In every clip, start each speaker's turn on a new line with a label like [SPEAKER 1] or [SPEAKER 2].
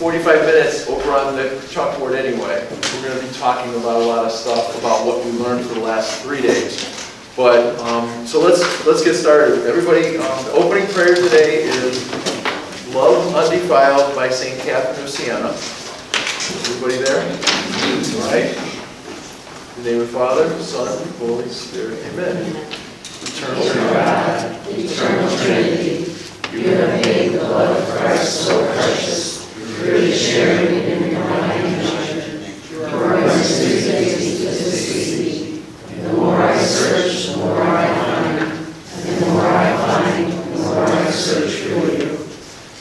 [SPEAKER 1] 45 minutes over on the chalkboard anyway. We're going to be talking about a lot of stuff about what we learned for the last 3 days. But, so let's get started. Everybody, the opening prayer today is Love Undefiled by St. Catherine of Siena. Everybody there? All right. In the name of the Father, Son, and Holy Spirit. Amen. Eternal God, eternal Trinity, you have made the blood of Christ so precious, through the sharing in the divine nature. Your mercy is sweet, and the more I search, the more I find, and the more I find, the more I search for you.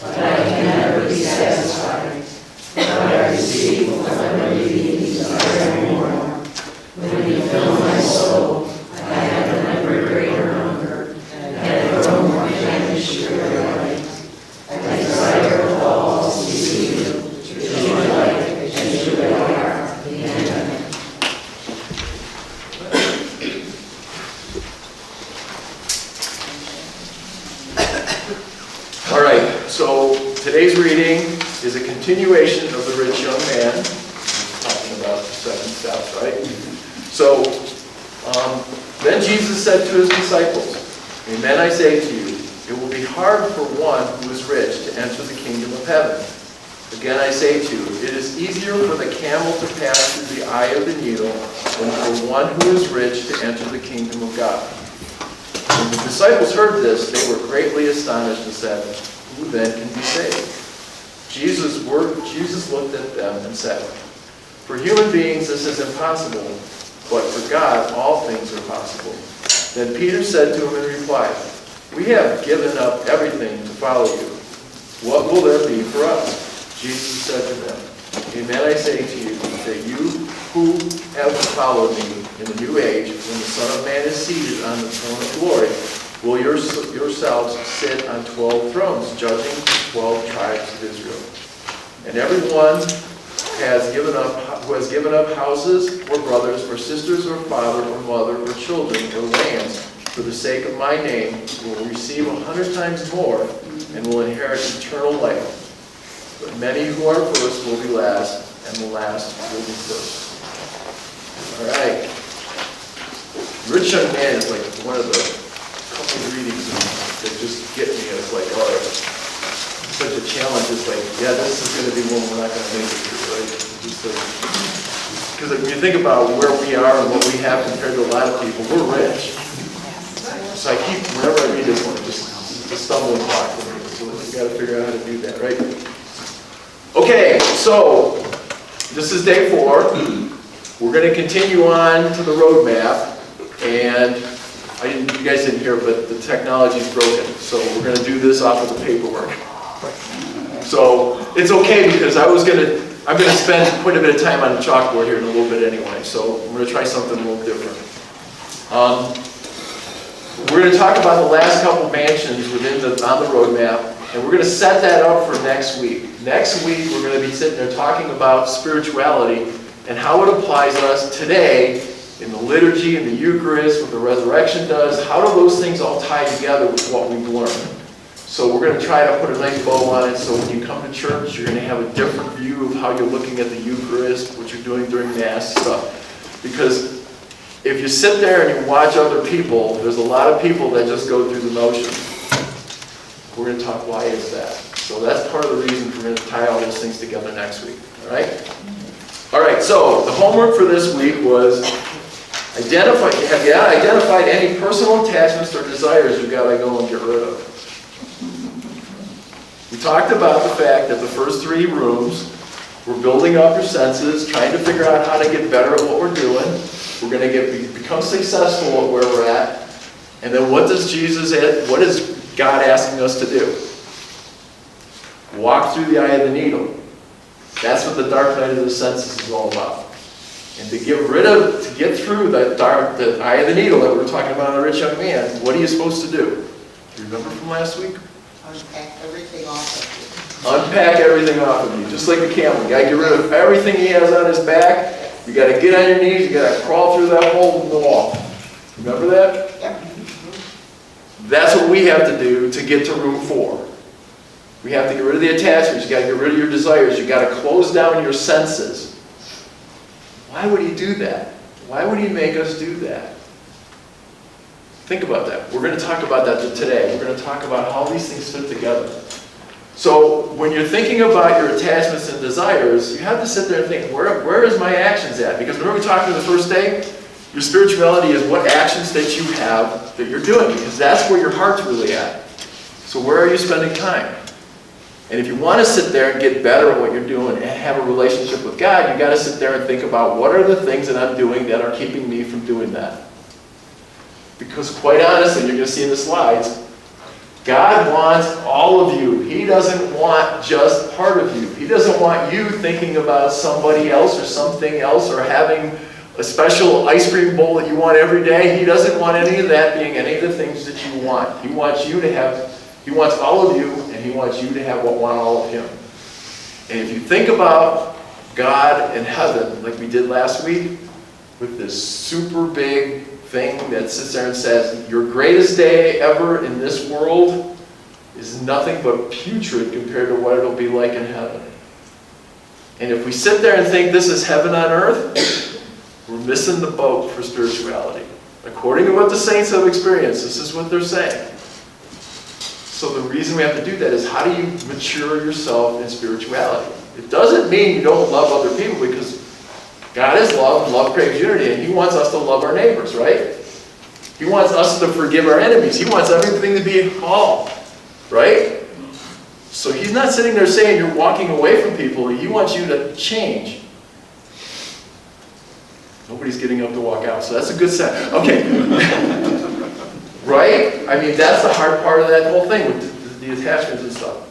[SPEAKER 1] But I can never be satisfied. But I receive what I really desire more. When you fill my soul, I have an ever greater hunger, and grow more famished for your light. I desire of all to see you, to your light, as you are. Amen. All right, so today's reading is a continuation of the rich young man. Talking about the 7 steps, right? So, then Jesus said to his disciples, Amen, I say to you, it will be hard for one who is rich to enter the kingdom of heaven. Again, I say to you, it is easier for the camel to pass through the eye of the needle than for one who is rich to enter the kingdom of God. When the disciples heard this, they were greatly astonished and said, Who then can be saved? Jesus looked at them and said, For human beings this is impossible, but for God all things are possible. Then Peter said to him in reply, We have given up everything to follow you. What will there be for us? Jesus said to them, Amen, I say to you, that you who have followed me in the new age, when the Son of Man is seated on the throne of glory, will yourselves sit on 12 thrones, judging the 12 tribes of Israel. And everyone who has given up houses, or brothers, or sisters, or father, or mother, or children, or lands, for the sake of my name, will receive 100 times more, and will inherit eternal life. But many who are first will be last, and the last will be first. All right. Rich Young Man is like one of the couple of readings that just get me. It's like, all right, such a challenge. It's like, yeah, this is going to be one we're not going to make it through, right? Because when you think about where we are and what we have compared to a lot of people, we're rich. So I keep, whenever I read this one, just a stumbling block for me. So we've got to figure out how to do that, right? Okay, so this is day 4. We're going to continue on to the roadmap, and you guys didn't hear, but the technology is broken, so we're going to do this off of the paperwork. So it's okay because I'm going to spend quite a bit of time on the chalkboard here in a little bit anyway, so I'm going to try something a little different. We're going to talk about the last couple mansions on the roadmap, and we're going to set that up for next week. Next week, we're going to be sitting there talking about spirituality and how it applies to us today in the liturgy, in the Eucharist, what the resurrection does. How do those things all tie together with what we've learned? So we're going to try to put a nice bow on it, so when you come to church, you're going to have a different view of how you're looking at the Eucharist, what you're doing during Mass stuff. Because if you sit there and you watch other people, there's a lot of people that just go through the motions. We're going to talk why is that. So that's part of the reason we're going to tie all those things together next week. All right? All right, so the homework for this week was have you identified any personal attachments or desires you've got to go and get rid of? We talked about the fact that the first 3 rooms, we're building up your senses, trying to figure out how to get better at what we're doing. We're going to become successful at where we're at. And then what is God asking us to do? Walk through the eye of the needle. That's what the dark night of the senses is all about. And to get through the eye of the needle that we were talking about in the rich young man, what are you supposed to do? Do you remember from last week?
[SPEAKER 2] Unpack everything off of you.
[SPEAKER 1] Unpack everything off of you, just like a camel. You got to get rid of everything he has on his back. You got to get on your knees. You got to crawl through that hole in the wall. Remember that?
[SPEAKER 2] Yep.
[SPEAKER 1] That's what we have to do to get to room 4. We have to get rid of the attachments. You got to get rid of your desires. You got to close down your senses. Why would he do that? Why would he make us do that? Think about that. We're going to talk about that today. We're going to talk about how these things fit together. So when you're thinking about your attachments and desires, you have to sit there and think, where is my actions at? Because remember we talked in the first day? Your spirituality is what actions that you have that you're doing, because that's where your heart's really at. So where are you spending time? And if you want to sit there and get better at what you're doing and have a relationship with God, you've got to sit there and think about what are the things that I'm doing that are keeping me from doing that. Because quite honestly, you're going to see in the slides, God wants all of you. He doesn't want just part of you. He doesn't want you thinking about somebody else or something else or having a special ice cream bowl that you want every day. He doesn't want any of that being any of the things that you want. He wants you to have, he wants all of you, and he wants you to have what want all of him. And if you think about God in heaven, like we did last week, with this super big thing that sits there and says, your greatest day ever in this world is nothing but putrid compared to what it'll be like in heaven. And if we sit there and think this is heaven on earth, we're missing the boat for spirituality. According to what the saints have experienced, this is what they're saying. So the reason we have to do that is, how do you mature yourself in spirituality? It doesn't mean you don't love other people, because God is love, and love craves unity, and he wants us to love our neighbors, right? He wants us to forgive our enemies. He wants everything to be calm, right? So he's not sitting there saying you're walking away from people. He wants you to change. Nobody's getting up to walk out, so that's a good sign. Okay. Right? I mean, that's the hard part of that whole thing with the attachments and stuff.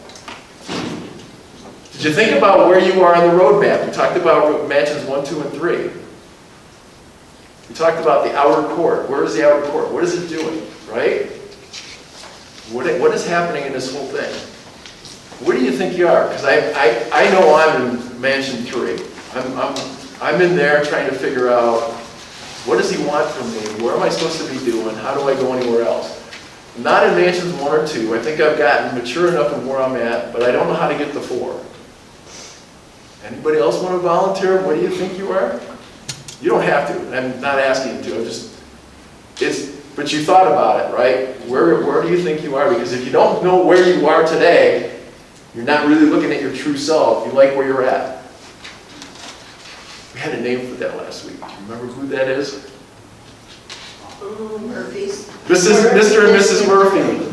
[SPEAKER 1] Did you think about where you are on the roadmap? We talked about mansions 1, 2, and 3. We talked about the outer court. Where is the outer court? What is it doing? Right? What is happening in this whole thing? Where do you think you are? Because I know I'm in mansion 3. I'm in there trying to figure out, what does he want from me? What am I supposed to be doing? How do I go anywhere else? I'm not in mansions 1 or 2. I think I've gotten mature enough in where I'm at, but I don't know how to get to 4. Anybody else want to volunteer? What do you think you are? You don't have to. I'm not asking you to. But you thought about it, right? Where do you think you are? Because if you don't know where you are today, you're not really looking at your true self. You like where you're at. We had a name for that last week. Do you remember who that is?
[SPEAKER 2] Murphy's.
[SPEAKER 1] Mr. and Mrs. Murphy.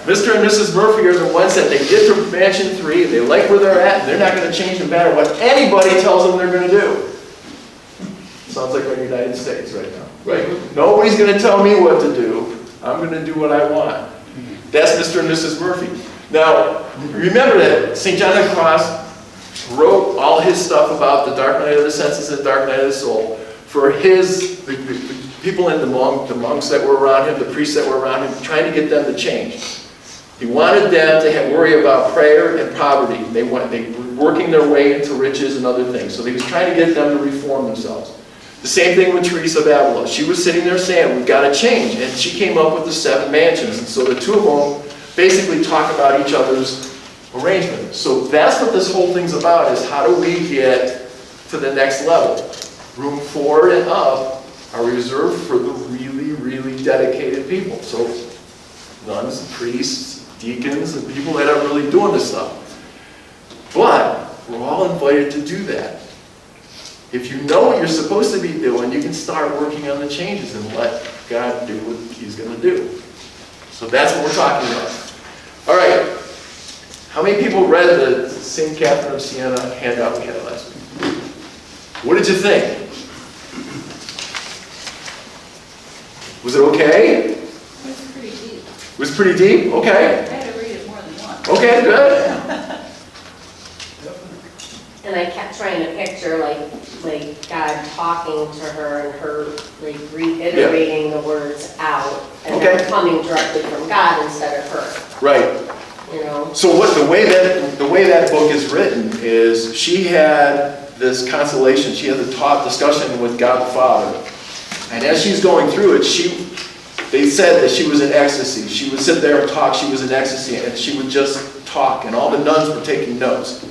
[SPEAKER 1] Mr. and Mrs. Murphy are the ones that they get to mansion 3, they like where they're at, and they're not going to change no matter what anybody tells them they're going to do. Sounds like we're in the United States right now, right? Nobody's going to tell me what to do. I'm going to do what I want. That's Mr. and Mrs. Murphy. Now, remember that St. John of the Cross wrote all his stuff about the dark night of the senses and the dark night of the soul for the people in the monks that were around him, the priests that were around him, trying to get them to change. He wanted them to worry about prayer and poverty. They were working their way into riches and other things. So he was trying to get them to reform themselves. The same thing with Teresa of Avila. She was sitting there saying, we've got to change. And she came up with the 7 mansions. And so the 2 of them basically talk about each other's arrangement. So that's what this whole thing's about, is how do we get to the next level? Room 4 and up are reserved for the really, really dedicated people. So nuns, priests, deacons, and people that are really doing this stuff. But we're all invited to do that. If you know what you're supposed to be doing, you can start working on the changes and let God do what he's going to do. So that's what we're talking about. All right. How many people read the St. Catherine of Siena handout we had last week? What did you think? Was it okay?
[SPEAKER 3] It was pretty deep.
[SPEAKER 1] It was pretty deep? Okay.
[SPEAKER 3] I had to read it more than once.
[SPEAKER 1] Okay, good.
[SPEAKER 4] And I kept trying to picture like God talking to her and her like reiterating the words out and
[SPEAKER 1] Okay.
[SPEAKER 4] them coming directly from God instead of her.
[SPEAKER 1] Right.
[SPEAKER 4] You know?
[SPEAKER 1] So the way that book is written is, she had this consolation, she had the discussion with God the Father. And as she's going through it, they said that she was in ecstasy. She would sit there and talk, she was in ecstasy, and she would just talk, and all the nuns were taking notes.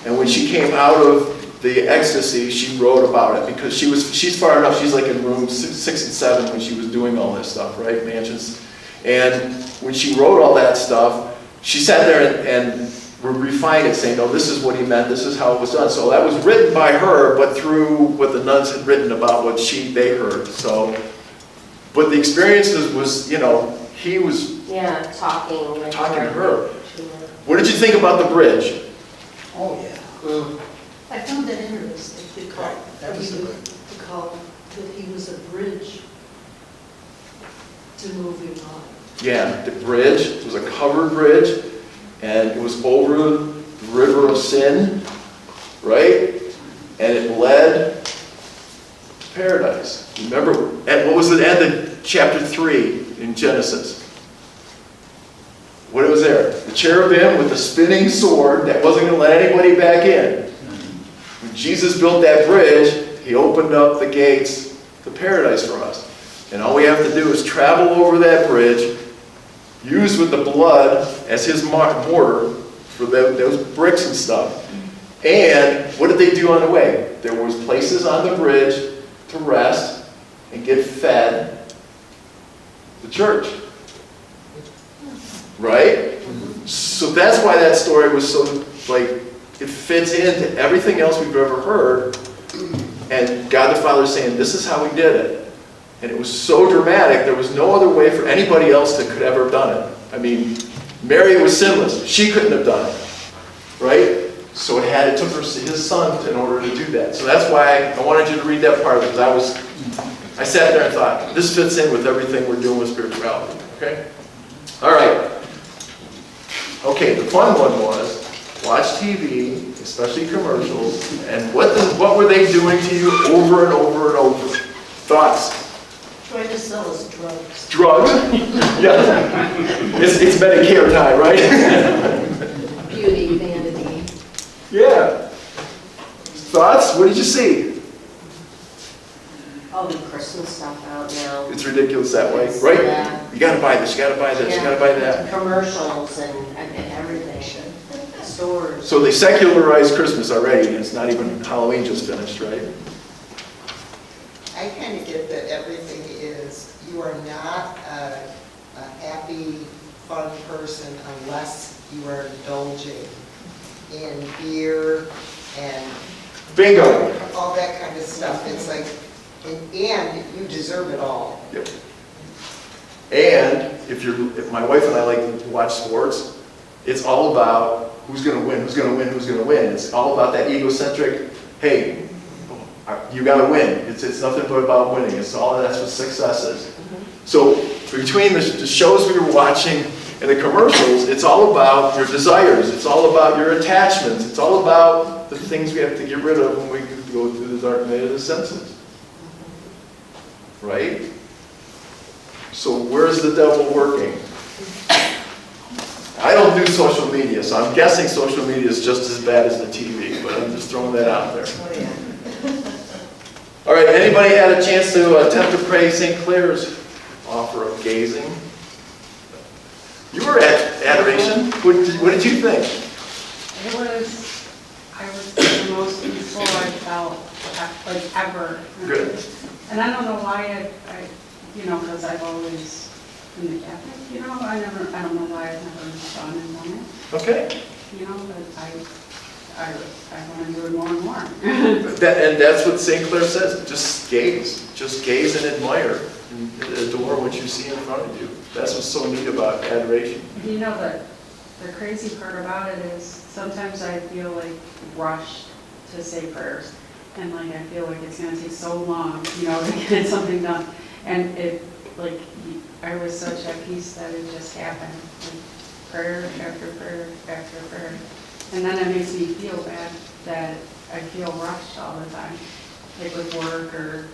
[SPEAKER 1] And when she came out of the ecstasy, she wrote about it, because she's far enough, she's like in room 6 and 7 when she was doing all this stuff, right, mansions. And when she wrote all that stuff, she sat there and refined it, saying, no, this is what he meant, this is how it was done. So that was written by her, but through what the nuns had written about what they heard. So, but the experience was, he was
[SPEAKER 4] Yeah, talking with
[SPEAKER 1] talking to her.
[SPEAKER 4] She was-
[SPEAKER 1] What did you think about the bridge?
[SPEAKER 2] Oh, yeah.
[SPEAKER 3] I found that interesting, because,
[SPEAKER 2] That was good.
[SPEAKER 3] because that he was a bridge to moving on.
[SPEAKER 1] Yeah, the bridge, it was a covered bridge, and it was over the river of sin, right? And it led to paradise. Remember, what was the end of chapter 3 in Genesis? What was there? The cherubim with the spinning sword that wasn't going to let anybody back in. When Jesus built that bridge, he opened up the gates to paradise for us. And all we have to do is travel over that bridge, used with the blood as his mortar for those bricks and stuff. And what did they do on the way? There was places on the bridge to rest and get fed. The church. Right? So that's why that story was so, it fits into everything else we've ever heard. And God the Father is saying, this is how we did it. And it was so dramatic, there was no other way for anybody else that could ever have done it. I mean, Mary was sinless. She couldn't have done it. Right? So it took his son in order to do that. So that's why I wanted you to read that part, because I sat there and thought, this fits in with everything we're doing with spirituality. Okay? All right. Okay, the fun one was watch TV, especially commercials, and what were they doing to you over and over and over? Thoughts?
[SPEAKER 3] Trying to sell us drugs.
[SPEAKER 1] Drugs? Yeah. It's Medicare time, right?
[SPEAKER 3] Beauty, vanity.
[SPEAKER 1] Yeah. Thoughts? What did you see?
[SPEAKER 4] All the Christmas stuff out now.
[SPEAKER 1] It's ridiculous that way, right?
[SPEAKER 4] Yeah.
[SPEAKER 1] You gotta buy this, you gotta buy this, you gotta buy that.
[SPEAKER 4] Commercials and everything. Stores.
[SPEAKER 1] So they secularized Christmas already, and it's not even Halloween just finished, right?
[SPEAKER 2] I kind of get that everything is, you are not a happy, fun person unless you are indulging in beer and
[SPEAKER 1] Bingo.
[SPEAKER 2] all that kind of stuff. It's like, and you deserve it all.
[SPEAKER 1] Yep. And if my wife and I like to watch sports, it's all about who's going to win, who's going to win, who's going to win. It's all about that egocentric, hey, you got to win. It's nothing but about winning. That's what success is. So between the shows we were watching and the commercials, it's all about your desires. It's all about your attachments. It's all about the things we have to get rid of when we go through the dark night of the senses. Right? So where's the devil working? I don't do social media, so I'm guessing social media is just as bad as the TV, but I'm just throwing that out there.
[SPEAKER 2] Oh, yeah.
[SPEAKER 1] All right, anybody had a chance to attempt to pray St. Clair's offer of gazing? You were at adoration. What did you think?
[SPEAKER 5] I was the most peaceful I felt, like, ever.
[SPEAKER 1] Good.
[SPEAKER 5] And I don't know why because I've always been the Catholic, I don't know why I've never gone and done it,
[SPEAKER 1] Okay.
[SPEAKER 5] but I want to do it more and more.
[SPEAKER 1] And that's what St. Clair says. Just gaze and admire and adore what you see in front of you. That's what's so neat about adoration.
[SPEAKER 5] The crazy part about it is sometimes I feel like rushed to say prayers. And I feel like it's going to take so long, to get something done. And I was such at peace that it just happened. Prayer after prayer after prayer. And then it makes me feel bad that I feel rushed all the time. Like with work or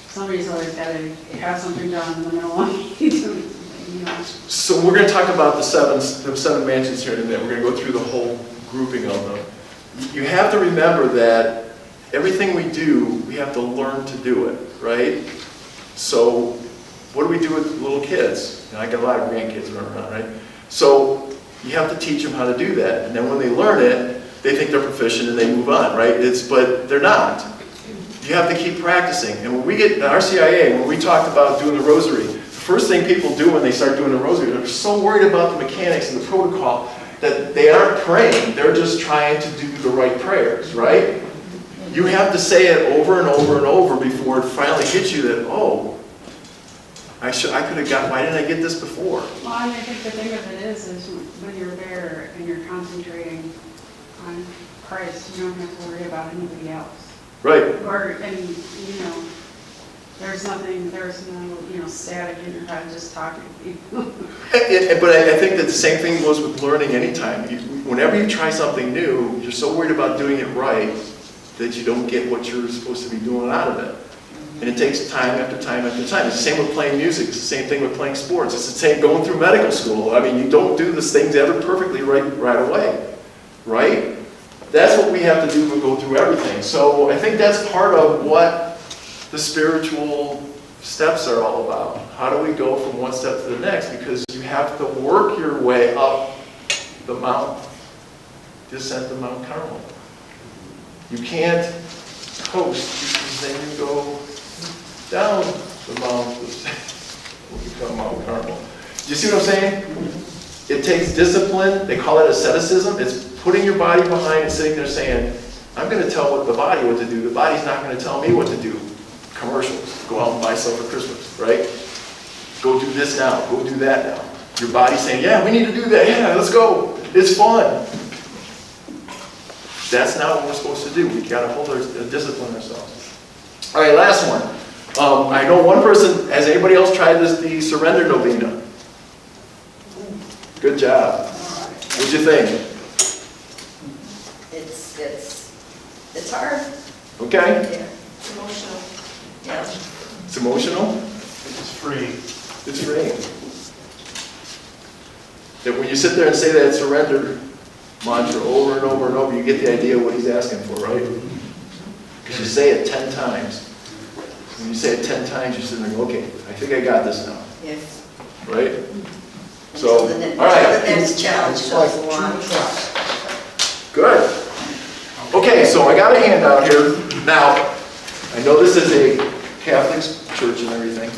[SPEAKER 5] somebody's always got to have something done in the middle of me doing something,
[SPEAKER 1] So we're going to talk about the seven mansions here in a minute. We're going to go through the whole grouping of them. You have to remember that everything we do, we have to learn to do it, right? So what do we do with little kids? And I got a lot of grandkids running around, right? So you have to teach them how to do that. And then when they learn it, they think they're proficient and they move on, right? But they're not. You have to keep practicing. And when we get at RCIA, when we talked about doing the rosary, the first thing people do when they start doing the rosary, they're so worried about the mechanics and the protocol that they aren't praying. They're just trying to do the right prayers, right? You have to say it over and over and over before it finally hits you that, oh, I could have got, why didn't I get this before?
[SPEAKER 5] Well, and I think the thing of it is when you're there and you're concentrating on Christ, you don't have to worry about anybody else.
[SPEAKER 1] Right.
[SPEAKER 5] There's no, static in your head just talking to people.
[SPEAKER 1] But I think that the same thing goes with learning anytime. Whenever you try something new, you're so worried about doing it right that you don't get what you're supposed to be doing out of it. And it takes time after time after time. It's the same with playing music. It's the same thing with playing sports. It's the same going through medical school. I mean, you don't do these things ever perfectly right away, right? That's what we have to do to go through everything. So I think that's part of what the spiritual steps are all about. How do we go from one step to the next? Because you have to work your way up the mountain, descend to Mount Carmel. You can't coast because then you go down the mountain will become Mount Carmel. Do you see what I'm saying? It takes discipline. They call it asceticism. It's putting your body behind and sitting there saying, I'm going to tell the body what to do. The body's not going to tell me what to do. Commercials. Go out and buy stuff for Christmas, right? Go do this now. Go do that now. Your body's saying, yeah, we need to do that. Yeah, let's go. It's fun. That's not what we're supposed to do. We got to hold our discipline ourselves. All right, last one. I know one person. Has anybody else tried the surrender novena? Good job. What'd you think?
[SPEAKER 6] It's hard.
[SPEAKER 1] Okay.
[SPEAKER 6] Yeah.
[SPEAKER 3] It's emotional.
[SPEAKER 6] Yeah.
[SPEAKER 1] It's emotional.
[SPEAKER 7] It's free.
[SPEAKER 1] It's freeing. That when you sit there and say that surrender mantra over and over and over, you get the idea of what he's asking for, right? Because you say it 10 times. When you say it 10 times, you're sitting there going, okay, I think I got this now,
[SPEAKER 6] Yes.
[SPEAKER 1] right? So,
[SPEAKER 6] Until the
[SPEAKER 1] all right.
[SPEAKER 6] next challenge
[SPEAKER 2] It's like
[SPEAKER 6] comes
[SPEAKER 2] two
[SPEAKER 6] along.
[SPEAKER 2] trucks.
[SPEAKER 1] Good. Okay, so I got a handout here. Now, I know this is a Catholic church and everything,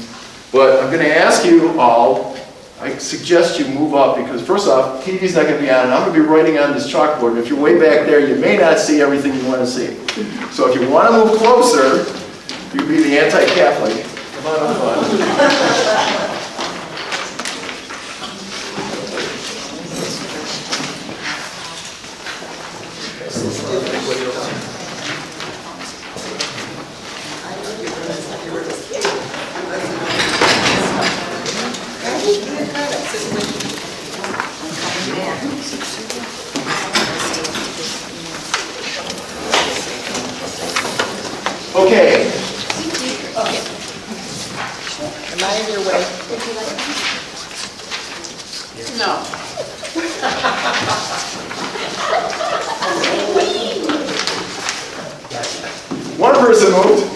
[SPEAKER 1] but I'm going to ask you all, I suggest you move up because first off, TV's not going to be on, and I'm going to be writing on this chalkboard. If you're way back there, you may not see everything you want to see. So if you want to move closer, you be the anti-Catholic. Come on up. Okay.
[SPEAKER 2] Am I in your way?
[SPEAKER 3] No.
[SPEAKER 1] One person moved.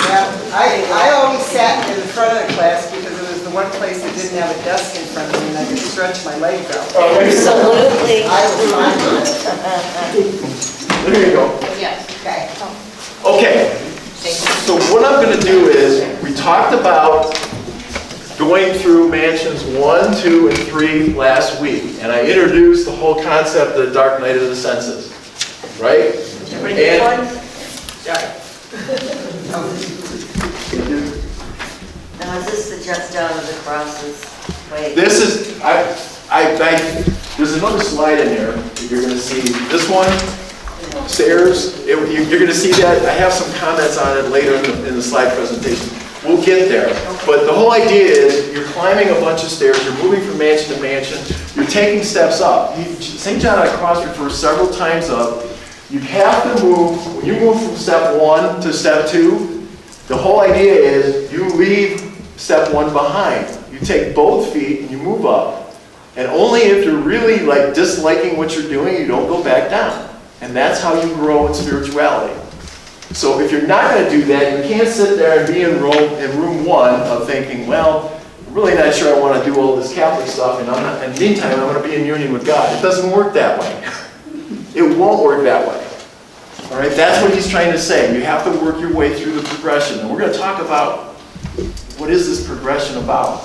[SPEAKER 2] Yeah, I always sat in the front of the class because it was the one place that didn't have a desk in front of me and I could stretch my legs out.
[SPEAKER 6] Absolutely.
[SPEAKER 2] I was fine.
[SPEAKER 1] There you go.
[SPEAKER 3] Yes.
[SPEAKER 2] Okay.
[SPEAKER 1] Okay. So what I'm going to do is, we talked about going through mansions 1, 2, and 3 last week, and I introduced the whole concept of the dark night of the senses, right? And
[SPEAKER 6] Now, is this the just down of the crosses? Wait.
[SPEAKER 1] this is, there's another slide in there that you're going to see. This one, stairs, you're going to see that. I have some comments on it later in the slide presentation. We'll get there. But the whole idea is you're climbing a bunch of stairs, you're moving from mansion to mansion, you're taking steps up. St. John on the Cross refers several times up. You have to move, when you move from step 1 to step 2, the whole idea is you leave step 1 behind. You take both feet and you move up. And only if you're really disliking what you're doing, you don't go back down. And that's how you grow in spirituality. So if you're not going to do that, you can't sit there and be in room one of thinking, well, I'm really not sure I want to do all this Catholic stuff, and in the meantime, I want to be in union with God. It doesn't work that way. It won't work that way. All right, that's what he's trying to say. You have to work your way through the progression. And we're going to talk about what is this progression about.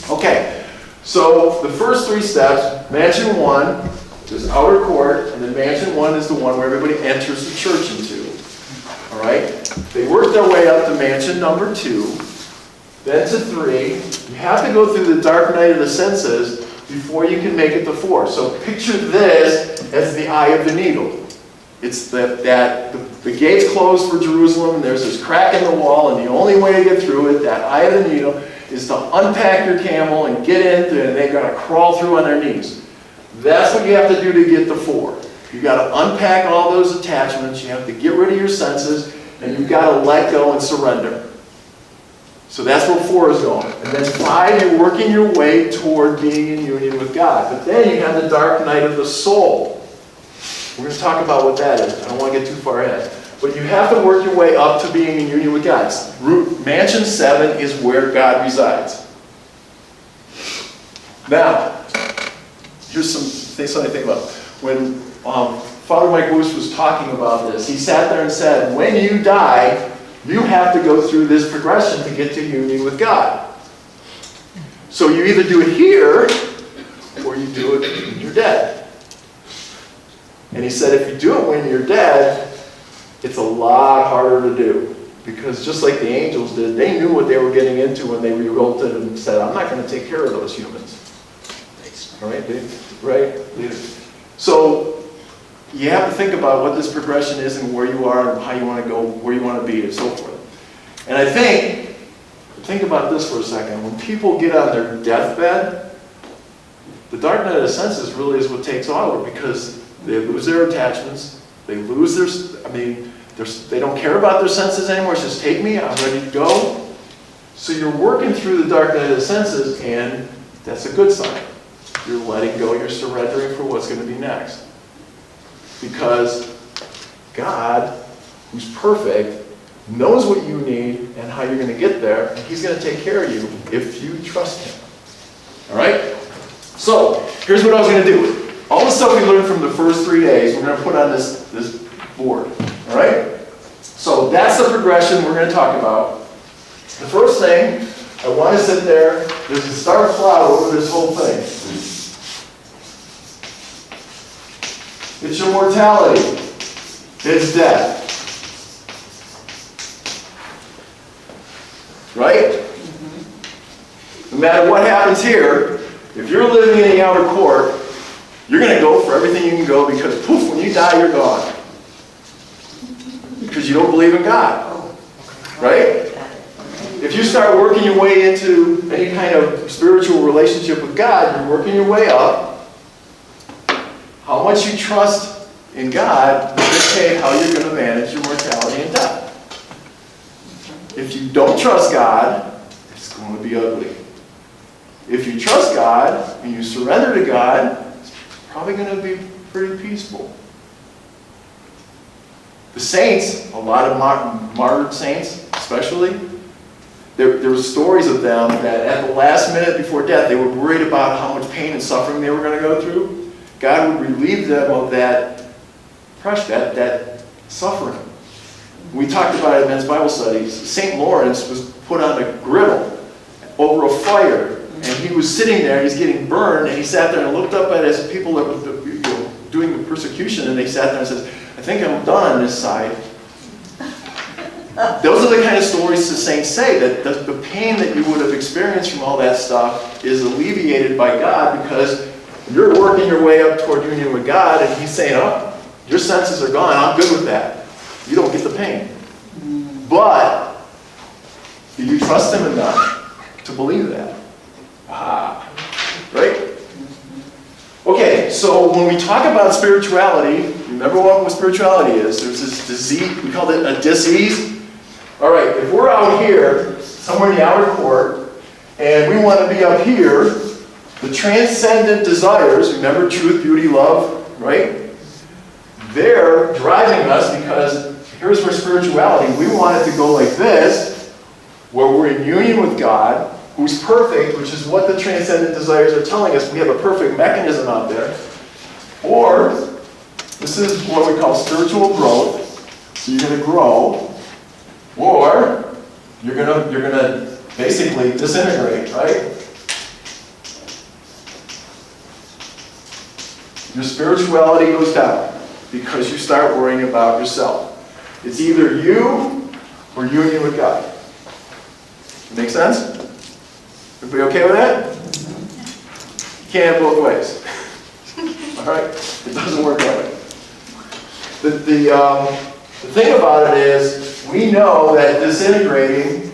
[SPEAKER 1] Okay, so the first 3 steps, mansion 1 is outer court, and then mansion 1 is the one where everybody enters the church into. All right, they work their way up to mansion number 2, then to 3. You have to go through the dark night of the senses before you can make it to 4. So picture this as the eye of the needle. It's that the gates closed for Jerusalem, and there's this crack in the wall, and the only way to get through it, that eye of the needle, is to unpack your camel and get in, and they've got to crawl through on their knees. That's what you have to do to get to 4. You've got to unpack all those attachments, you have to get rid of your senses, and you've got to let go and surrender. So that's where 4 is going. And then 5, you're working your way toward being in union with God. But then you have the dark night of the soul. We're going to talk about what that is. I don't want to get too far ahead. But you have to work your way up to being in union with God. Mansion 7 is where God resides. Now, here's something to think about. When Father Mike Wuest was talking about this, he sat there and said, when you die, you have to go through this progression to get to union with God. So you either do it here, or you do it when you're dead. And he said if you do it when you're dead, it's a lot harder to do. Because just like the angels did, they knew what they were getting into when they revolted and said, I'm not going to take care of those humans. All right? So you have to think about what this progression is and where you are and how you want to go, where you want to be, and so forth. And I think about this for a second. When people get on their deathbed, the dark night of the senses really is what takes over, because they lose their attachments. They lose their, they don't care about their senses anymore. It's just, take me, I'm ready to go. So you're working through the dark night of the senses, and that's a good sign. You're letting go, you're surrendering for what's going to be next. Because God, who's perfect, knows what you need and how you're going to get there, and He's going to take care of you if you trust Him. All right? So, here's what I was going to do. All the stuff we learned from the first 3 days, we're going to put on this board. All right? So that's the progression we're going to talk about. The first thing, I want to sit there, there's a dark cloud over this whole thing. It's your mortality. It's death. Right? No matter what happens here, if you're living in the outer court, you're going to go for everything you can go, because poof, when you die, you're gone. Because you don't believe in God. Right? If you start working your way into any kind of spiritual relationship with God, you're working your way up. How much you trust in God will dictate how you're going to manage your mortality and death. If you don't trust God, it's going to be ugly. If you trust God and you surrender to God, it's probably going to be pretty peaceful. The saints, a lot of martyred saints especially, there were stories of them that at the last minute before death, they were worried about how much pain and suffering they were going to go through. God would relieve them of that pressure, that suffering. We talked about it in men's Bible studies. St. Lawrence was put on a griddle over a fire, and he was sitting there, he's getting burned, and he sat there and looked up at his people that were doing the persecution, and they sat there and said, I think I'm done on this side. Those are the kind of stories the saints say, that the pain that you would have experienced from all that stuff is alleviated by God, because you're working your way up toward union with God, and He's saying, oh, your senses are gone, I'm good with that. You don't get the pain. But, do you trust Him enough to believe that? Right? Okay, so when we talk about spirituality, remember what spirituality is. There's this disease, we call it a disease. All right, if we're out here, somewhere in the outer court, and we want to be up here, the transcendent desires, remember truth, beauty, love, right? They're driving us because here's where spirituality, we want it to go like this, where we're in union with God, who's perfect, which is what the transcendent desires are telling us. We have a perfect mechanism out there. Or, this is what we call spiritual growth. So you're going to grow, or you're gonna basically disintegrate, right? Your spirituality goes down because you start worrying about yourself. It's either you or union with God. Make sense? Everybody okay with that? You can't have both ways. All right? It doesn't work that way. The thing about it is, we know that disintegrating,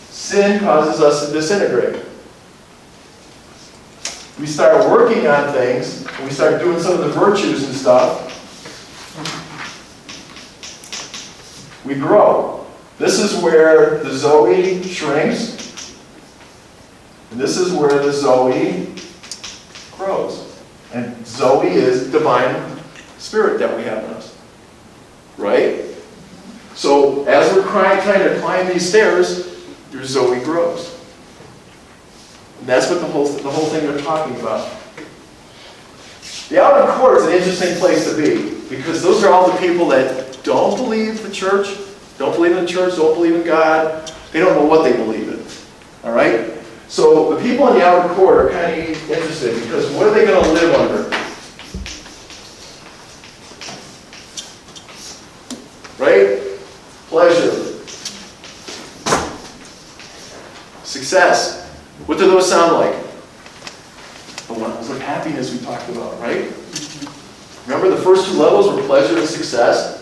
[SPEAKER 1] sin causes us to disintegrate. We start working on things, and we start doing some of the virtues and stuff, we grow. This is where the Zoe shrinks, and this is where the Zoe grows. And Zoe is divine spirit that we have in us. Right? So as we're trying to climb these stairs, your Zoe grows. And that's what the whole thing they're talking about. The outer court is an interesting place to be, because those are all the people that don't believe the church, don't believe in the church, don't believe in God. They don't know what they believe in. All right? So the people in the outer court are kind of interested, because what are they going to live under? Right? Pleasure. Success. What do those sound like? The levels of happiness we talked about, right? Remember the first two levels were pleasure and success?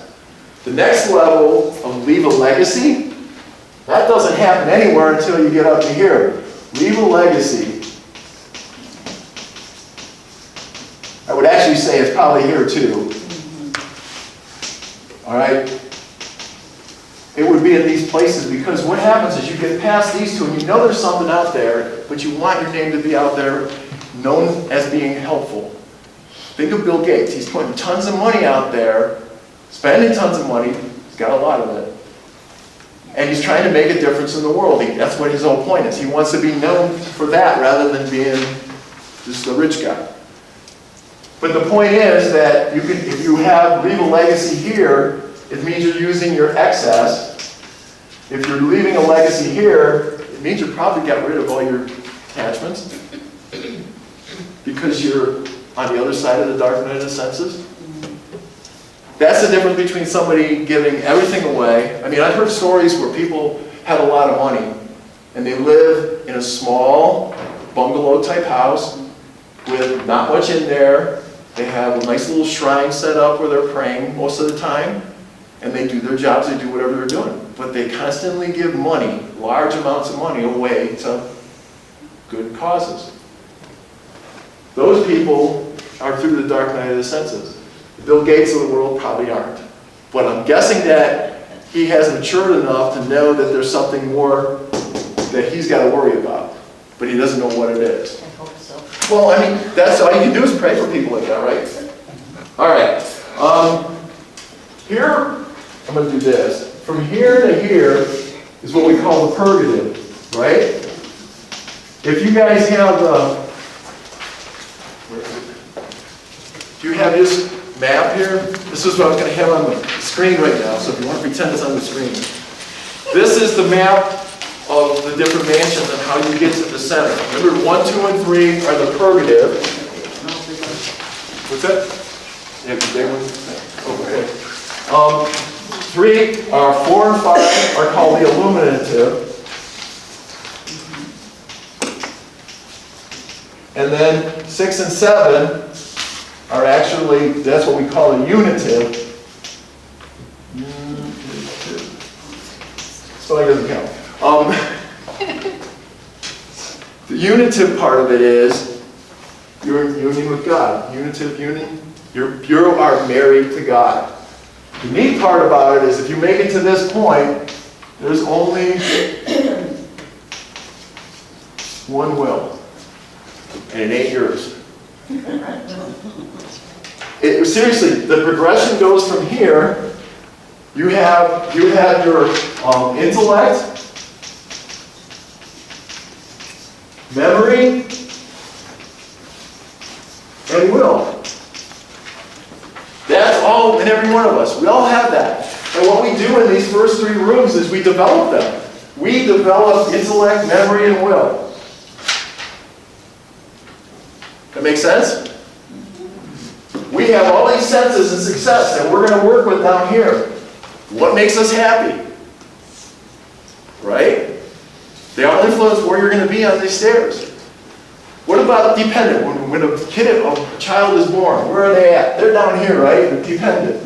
[SPEAKER 1] The next level of leave a legacy, that doesn't happen anywhere until you get up to here. Leave a legacy. I would actually say it's probably here too. All right? It would be in these places, because what happens is you get past these two and you know there's something out there, but you want your name to be out there known as being helpful. Think of Bill Gates. He's putting tons of money out there, spending tons of money. He's got a lot of it. And he's trying to make a difference in the world. That's what his whole point is. He wants to be known for that rather than being just a rich guy. But the point is that you can, if you have leave a legacy here, it means you're using your excess. If you're leaving a legacy here, it means you probably got rid of all your attachments, because you're on the other side of the dark night of the senses. That's the difference between somebody giving everything away. I mean, I've heard stories where people had a lot of money, and they live in a small bungalow type house with not much in there. They have a nice little shrine set up where they're praying most of the time, and they do their jobs, they do whatever they're doing. But they constantly give money, large amounts of money, away to good causes. Those people are through the dark night of the senses. The Bill Gates of the world probably aren't. But I'm guessing that he has matured enough to know that there's something more that he's got to worry about. But he doesn't know what it is.
[SPEAKER 6] I hope so.
[SPEAKER 1] Well, I mean, that's all you can do is pray for people like that, right? All right. Here, I'm going to do this. From here to here is what we call the purgative, right? If you guys have do you have this map here? This is what I'm going to have on the screen right now, so if you want to pretend it's on the screen. This is the map of the different mansions and how you get to the center. Remember, 1, 2, and 3 are the purgative. What's that? Yeah, the big one? Okay. 3 are 4 and 5 are called the illuminative. And then 6 and 7 are actually, that's what we call a unitive. So it doesn't count. The unitive part of it is you're in union with God. Unitive union. You are married to God. The neat part about it is if you make it to this point, there's only one will. And it ain't yours. Seriously, the progression goes from here You have your intellect, memory, and will. That's all in every one of us. We all have that. And what we do in these first 3 rooms is we develop them. We develop intellect, memory, and will. That makes sense? We have all these senses and success that we're going to work with down here. What makes us happy? Right? They all influence where you're going to be on these stairs. What about dependent? When a child is born, where are they at? They're down here, right? They're dependent.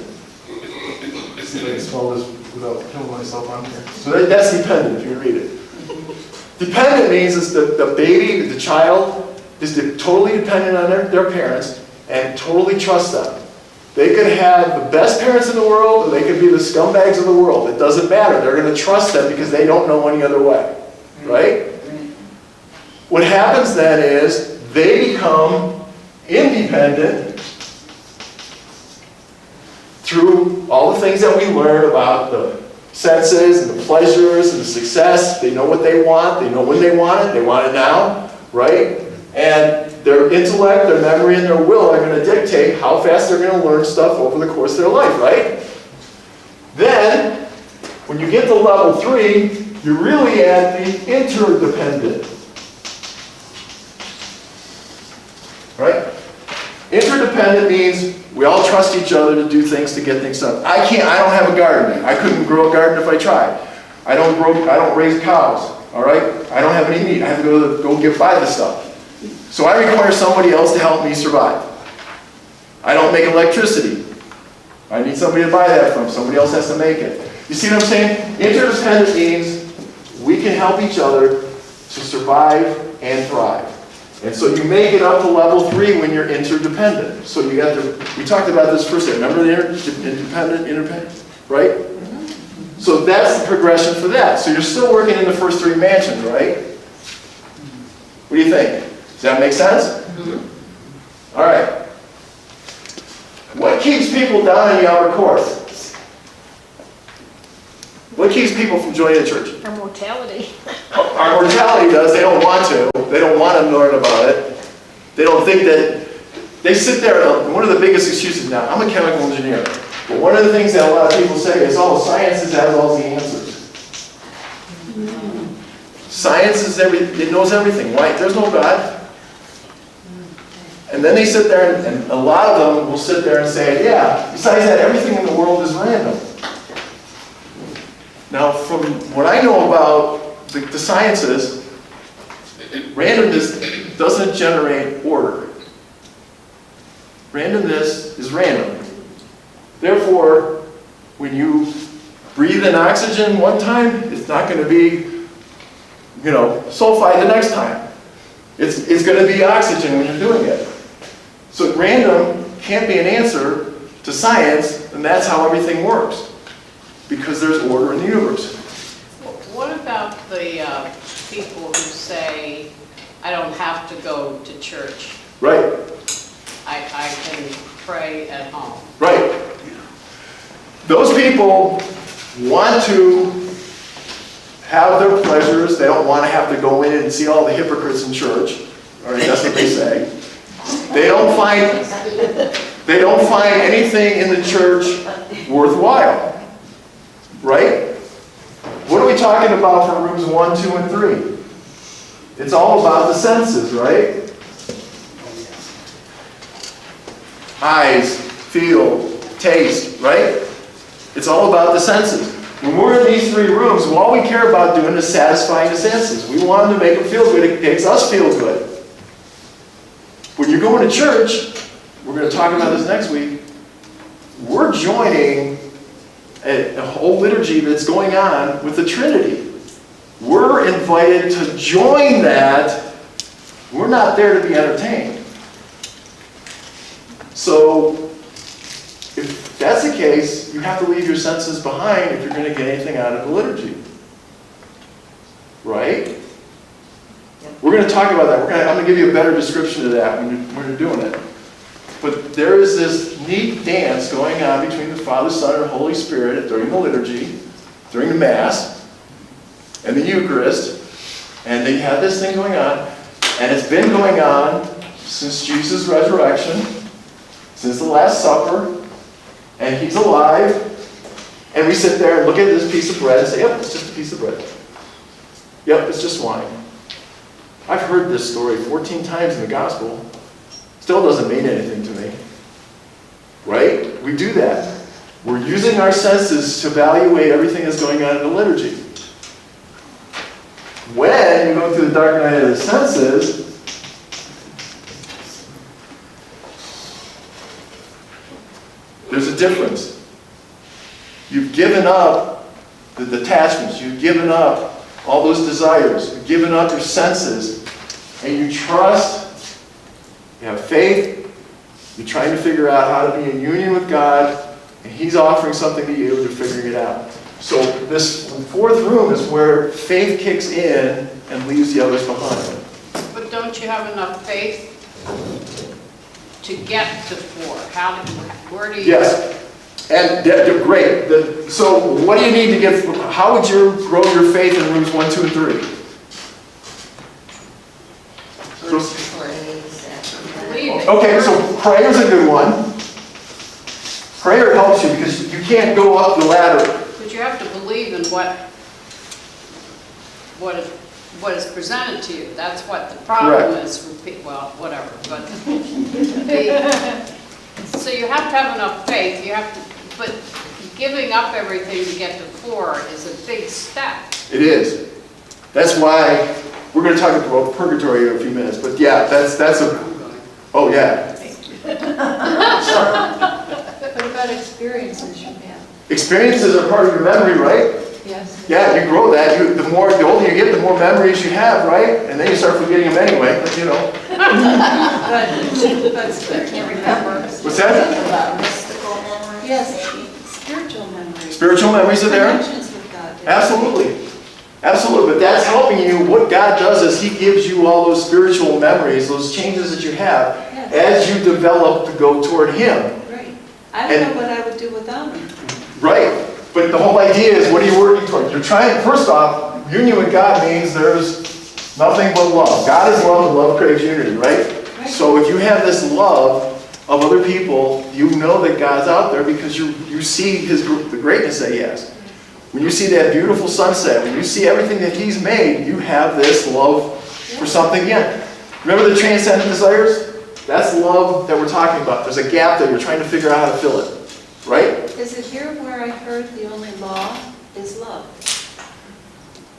[SPEAKER 1] Let's see if I can spell this without killing myself on here. So that's dependent, if you read it. Dependent means is the baby, the child, is totally dependent on their parents and totally trust them. They could have the best parents in the world, or they could be the scumbags of the world. It doesn't matter. They're going to trust them because they don't know any other way. Right? What happens then is they become independent through all the things that we learn about the senses and the pleasures and the success. They know what they want. They know when they want it. They want it now. Right? And their intellect, their memory, and their will are going to dictate how fast they're going to learn stuff over the course of their life, right? Then, when you get to level 3, you're really at the interdependent. Right? Interdependent means we all trust each other to do things, to get things done. I don't have a garden. I couldn't grow a garden if I tried. I don't raise cows, all right? I don't have any meat. I have to go buy the stuff. So I require somebody else to help me survive. I don't make electricity. I need somebody to buy that from. Somebody else has to make it. You see what I'm saying? Interdependent means we can help each other to survive and thrive. And so you make it up to level 3 when you're interdependent. So you got we talked about this first. Remember the interdependent, right? So that's the progression for that. So you're still working in the first 3 mansions, right? What do you think? Does that make sense? All right. What keeps people down in the outer court? What keeps people from joining the church?
[SPEAKER 7] Our mortality.
[SPEAKER 1] Our mortality does. They don't want to. They don't want to learn about it. They don't think that... They sit there, one of the biggest excuses now, I'm a chemical engineer, but one of the things that a lot of people say is, oh, science has all the answers. Science is it knows everything. Why? There's no God. And then they sit there, and a lot of them will sit there and say, yeah, besides that, everything in the world is random. Now, from what I know about the sciences, randomness doesn't generate order. Randomness is random. Therefore, when you breathe in oxygen one time, it's not going to be, sulfide the next time. It's going to be oxygen when you're doing it. So random can't be an answer to science, and that's how everything works. Because there's order in the universe.
[SPEAKER 7] What about the people who say, I don't have to go to church.
[SPEAKER 1] Right.
[SPEAKER 7] I can pray at home.
[SPEAKER 1] Right. Those people want to have their pleasures. They don't want to have to go in and see all the hypocrites in church. All right, that's what they say. They don't find anything in the church worthwhile. Right? What are we talking about for rooms 1, 2, and 3? It's all about the senses, right? Eyes, feel, taste, right? It's all about the senses. When we're in these 3 rooms, all we care about doing is satisfying the senses. We want them to make them feel good. It makes us feel good. When you're going to church, we're going to talk about this next week, we're joining a whole liturgy that's going on with the Trinity. We're invited to join that. We're not there to be entertained. So, if that's the case, you have to leave your senses behind if you're going to get anything out of the liturgy. Right? We're going to talk about that. I'm going to give you a better description of that when you're doing it. But there is this neat dance going on between the Father, Son, and Holy Spirit during the liturgy, during the Mass, and the Eucharist. And they have this thing going on, and it's been going on since Jesus' resurrection, since the Last Supper, and He's alive. And we sit there and look at this piece of bread and say, yep, it's just a piece of bread. Yep, it's just wine. I've heard this story 14 times in the Gospel. Still doesn't mean anything to me. Right? We do that. We're using our senses to evaluate everything that's going on in the liturgy. When you go through the dark night of the senses, there's a difference. You've given up the detachments. You've given up all those desires. You've given up your senses. And you trust. You have faith. You're trying to figure out how to be in union with God. And He's offering something to you. You're figuring it out. So this fourth room is where faith kicks in and leaves the others behind.
[SPEAKER 7] But don't you have enough faith to get to 4? Where do you?
[SPEAKER 1] Yes. And great. So what do you need to get? How would you grow your faith in rooms 1, 2, and 3?
[SPEAKER 7] Believing.
[SPEAKER 1] Okay, so prayer's a good one. Prayer helps you because you can't go up the ladder.
[SPEAKER 7] But you have to believe in what is presented to you. That's what the problem is. Well, whatever. But so you have to have enough faith. You have to, but giving up everything to get to 4 is a big step.
[SPEAKER 1] It is. That's why we're going to talk about purgatory in a few minutes. But yeah, that's a. Oh yeah.
[SPEAKER 3] What about experiences you have?
[SPEAKER 1] Experiences are part of your memory, right?
[SPEAKER 3] Yes.
[SPEAKER 1] Yeah, you grow that. The older you get, the more memories you have, right? And then you start forgetting them anyway. But you know.
[SPEAKER 3] But I can't remember.
[SPEAKER 1] What's that?
[SPEAKER 6] Mystical memories?
[SPEAKER 3] Yes, spiritual memories.
[SPEAKER 1] Spiritual memories are there?
[SPEAKER 3] Connections with God.
[SPEAKER 1] Absolutely. Absolutely. But that's helping you. What God does is He gives you all those spiritual memories, those changes that you have, as you develop to go toward Him.
[SPEAKER 3] Right. I don't know what I would do without Him.
[SPEAKER 1] Right. But the whole idea is, what are you working toward? You're trying, first off, union with God means there's nothing but love. God is love and love craves unity, right? So if you have this love of other people, you know that God's out there because you see the greatness that He has. When you see that beautiful sunset, when you see everything that He's made, you have this love for something again. Remember the transcendent desires? That's love that we're talking about. There's a gap that you're trying to figure out how to fill it. Right?
[SPEAKER 3] Is it here where I heard the only law is love?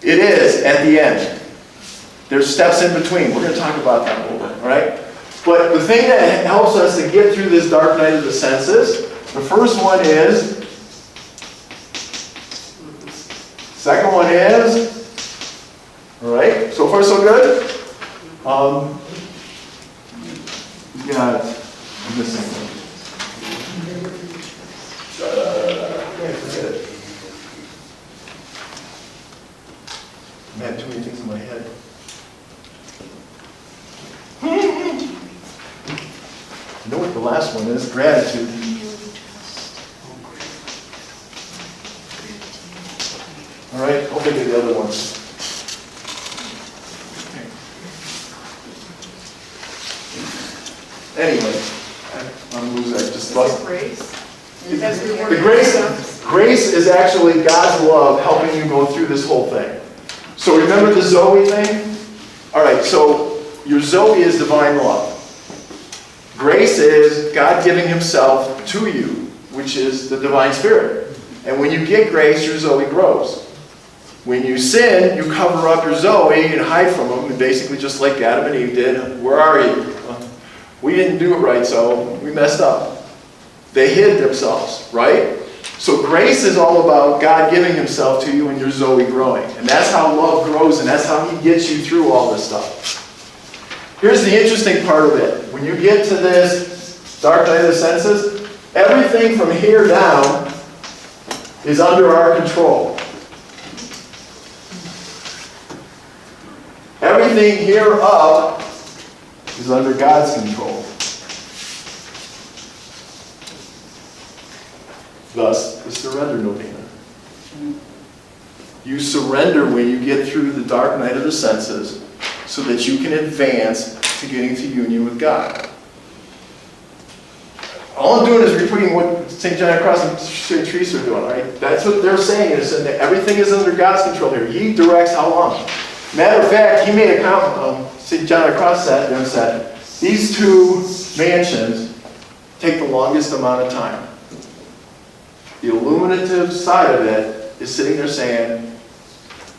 [SPEAKER 1] It is at the end. There's steps in between. We're going to talk about that a little bit, all right? But the thing that helps us to get through this dark night of the senses, the first one is, second one is, all right? So far so good? We got, I'm missing one. Forget it. I had too many things in my head. You know what the last one is? Gratitude. All right, I'll think of the other ones. Anyway, I'm losing. I just lost.
[SPEAKER 3] Grace.
[SPEAKER 1] The grace is actually God's love helping you go through this whole thing. So remember the Zoe thing? All right, so your Zoe is divine love. Grace is God giving Himself to you, which is the divine spirit. And when you get grace, your Zoe grows. When you sin, you cover up your Zoe and hide from Him, and basically just like Adam and Eve did. Where are you? We didn't do it right, so we messed up. They hid themselves, right? So grace is all about God giving Himself to you and your Zoe growing. And that's how love grows, and that's how He gets you through all this stuff. Here's the interesting part of it. When you get to this dark night of the senses, everything from here down is under our control. Everything here up is under God's control. Thus, the surrender novena. You surrender when you get through the dark night of the senses so that you can advance to getting to union with God. All I'm doing is repeating what St. John of the Cross and St. Teresa are doing, right? That's what they're saying, is that everything is under God's control here. He directs how long. Matter of fact, he made a comment, St. John of the Cross sat there and said, these two mansions take the longest amount of time. The illuminative side of it is sitting there saying,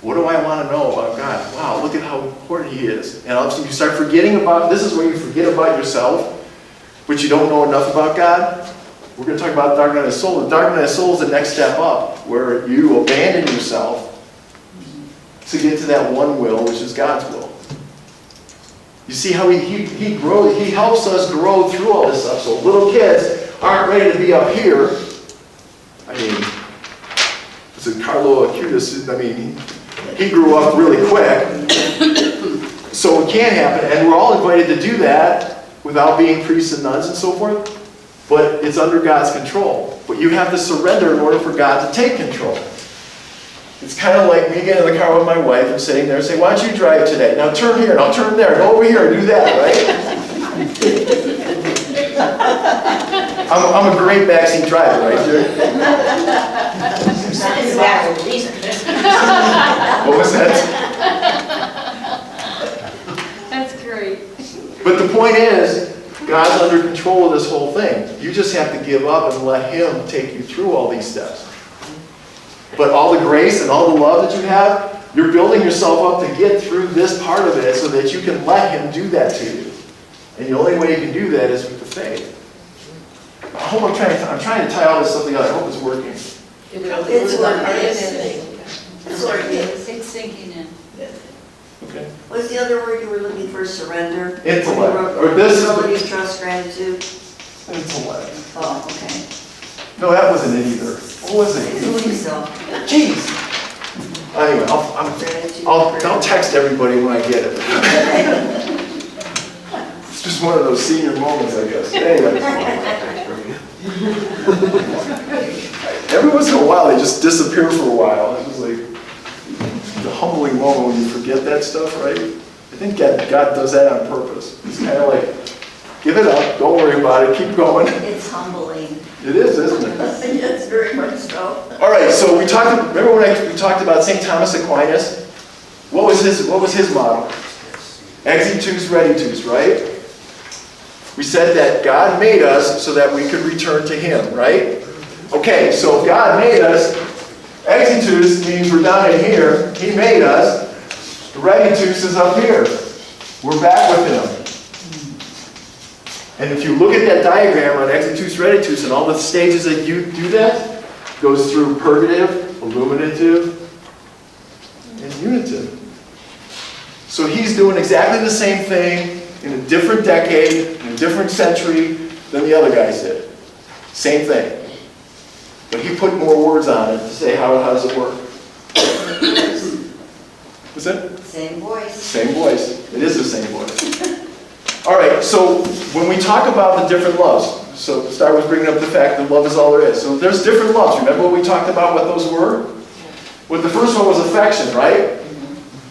[SPEAKER 1] what do I want to know about God? Wow, look at how important He is. And all of a sudden you start forgetting about, this is where you forget about yourself, but you don't know enough about God. We're going to talk about dark night of the soul. The dark night of the soul is the next step up, where you abandon yourself to get to that one will, which is God's will. You see how he grows, He helps us grow through all this stuff. So little kids aren't ready to be up here. I mean, it's a Carlo Acutis, I mean, he grew up really quick. So it can happen, and we're all invited to do that without being priests and nuns and so forth. But it's under God's control. But you have to surrender in order for God to take control. It's kind of like me getting in the car with my wife and sitting there and saying, why don't you drive today? Now turn here, and I'll turn there, go over here and do that, right? I'm a great backseat driver, right there. What was that?
[SPEAKER 5] That's great.
[SPEAKER 1] But the point is, God's under control of this whole thing. You just have to give up and let Him take you through all these steps. But all the grace and all the love that you have, you're building yourself up to get through this part of it so that you can let Him do that to you. And the only way you can do that is with the faith. I hope I'm trying to tie all this stuff together. I hope it's working.
[SPEAKER 6] It's working.
[SPEAKER 3] It's sinking in.
[SPEAKER 1] Okay.
[SPEAKER 6] What's the other word you were looking for? Surrender?
[SPEAKER 1] Intellect. Or this is
[SPEAKER 6] Humility,
[SPEAKER 1] the
[SPEAKER 6] trust, gratitude?
[SPEAKER 1] intellect.
[SPEAKER 6] Oh, okay.
[SPEAKER 1] No, that wasn't it either. What was
[SPEAKER 6] I
[SPEAKER 1] it?
[SPEAKER 6] believe so.
[SPEAKER 1] Jeez. Anyway, I'll text everybody when I get it. It's just one of those senior moments, I guess. Anyway. Every once in a while, they just disappear for a while. It was like the humbling moment when you forget that stuff, right? I think God does that on purpose. It's kind of like, give it up, don't worry about it, keep going.
[SPEAKER 6] It's humbling.
[SPEAKER 1] It is, isn't it?
[SPEAKER 6] Yes, very much so.
[SPEAKER 1] All right, so remember when we talked about St. Thomas Aquinas? What was his motto? Exitus reditus, right? We said that God made us so that we could return to Him, right? Okay, so if God made us, exitus means we're down in here. He made us. Reditus is up here. We're back with Him. And if you look at that diagram on exitus reditus and all the stages that you do that, it goes through purgative, illuminative, and unitive. So He's doing exactly the same thing in a different decade, in a different century than the other guys did. Same thing. But He put more words on it to say how does it work. What's that?
[SPEAKER 6] Same voice.
[SPEAKER 1] Same voice. It is the same voice. All right, so when we talk about the different loves, so to start with bringing up the fact that love is all there is. So there's different loves. Remember what we talked about, what those were? Well, the first one was affection, right?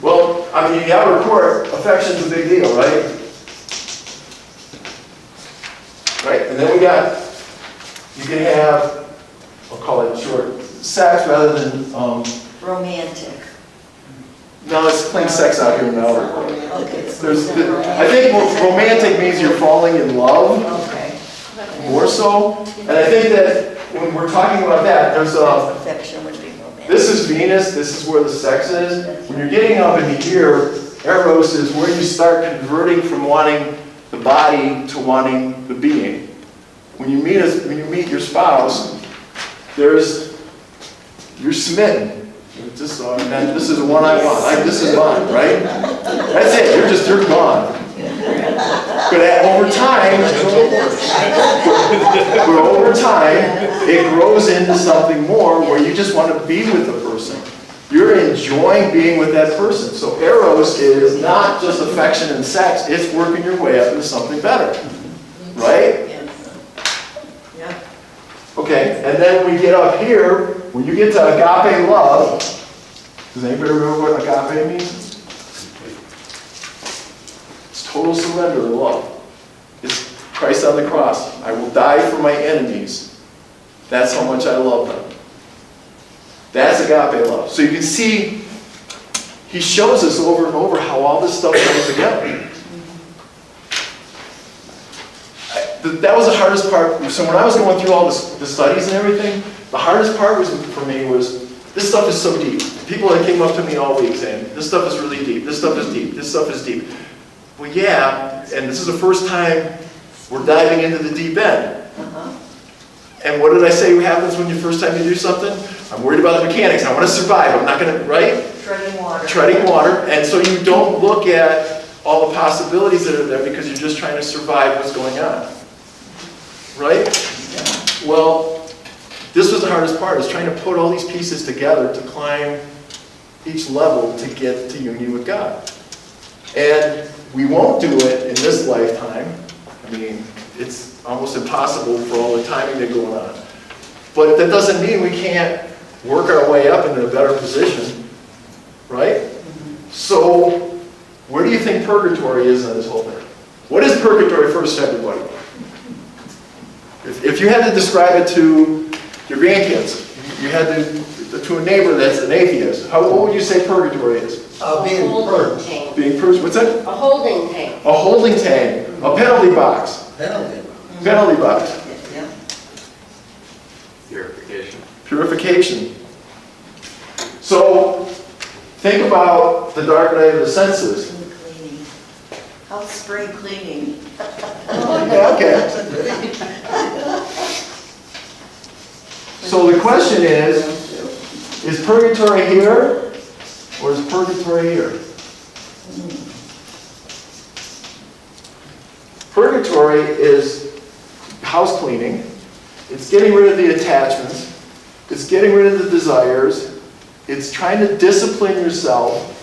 [SPEAKER 1] Well, I mean, in the outer court, affection's a big deal, right? Right, and then we got, you can have, I'll call it short, sex rather than,
[SPEAKER 6] Romantic.
[SPEAKER 1] no, it's plain sex out here in the outer court.
[SPEAKER 6] Okay.
[SPEAKER 1] I think romantic means you're falling in love,
[SPEAKER 6] Okay.
[SPEAKER 1] more so. And I think that when we're talking about that, there's
[SPEAKER 6] Affection would be romantic.
[SPEAKER 1] this is Venus, this is where the sex is. When you're getting up in here, Eros is where you start converting from wanting the body to wanting the being. When you meet your spouse, you're smitten. This is the one I want. This is mine, right? That's it. You're gone. But over time, it grows into something more where you just want to be with the person. You're enjoying being with that person. So Eros is not just affection and sex. It's working your way up into something better, right?
[SPEAKER 6] Yeah.
[SPEAKER 1] Okay. And then we get up here, when you get to agape love, does anybody remember what agape means? It's total surrender and love. It's Christ on the cross. I will die for my enemies. That's how much I love them. That's agape love. So you can see, he shows us over and over how all this stuff comes together. That was the hardest part. So when I was going through all the studies and everything, the hardest part for me was, this stuff is so deep. People that came up to me all week saying, this stuff is really deep, this stuff is deep, this stuff is deep. Well, yeah, and this is the first time we're diving into the deep end. And what did I say happens when you first time you do something? I'm worried about the mechanics. I want to survive. I'm not going to, right?
[SPEAKER 6] Treading water.
[SPEAKER 1] Treading water. And so you don't look at all the possibilities that are there because you're just trying to survive what's going on. Right? Well, this was the hardest part, is trying to put all these pieces together to climb each level to get to union with God. And we won't do it in this lifetime. I mean, it's almost impossible for all the timing that's going on. But that doesn't mean we can't work our way up into a better position, right? So, where do you think purgatory is in this whole thing? What is purgatory first, everybody? If you had to describe it to your grandkids, you had to a neighbor that's an atheist, what would you say purgatory is?
[SPEAKER 4] Being purged. Tank.
[SPEAKER 1] Being purged, what's that?
[SPEAKER 4] A holding tank.
[SPEAKER 1] A holding tank, a penalty box. Penalty box.
[SPEAKER 6] Yeah.
[SPEAKER 8] Purification.
[SPEAKER 1] Purification. So, think about the dark night of the senses.
[SPEAKER 6] Cleaning. House spring cleaning.
[SPEAKER 1] Okay. So the question is purgatory here, or is purgatory here? Purgatory is house cleaning. It's getting rid of the attachments. It's getting rid of the desires. It's trying to discipline yourself.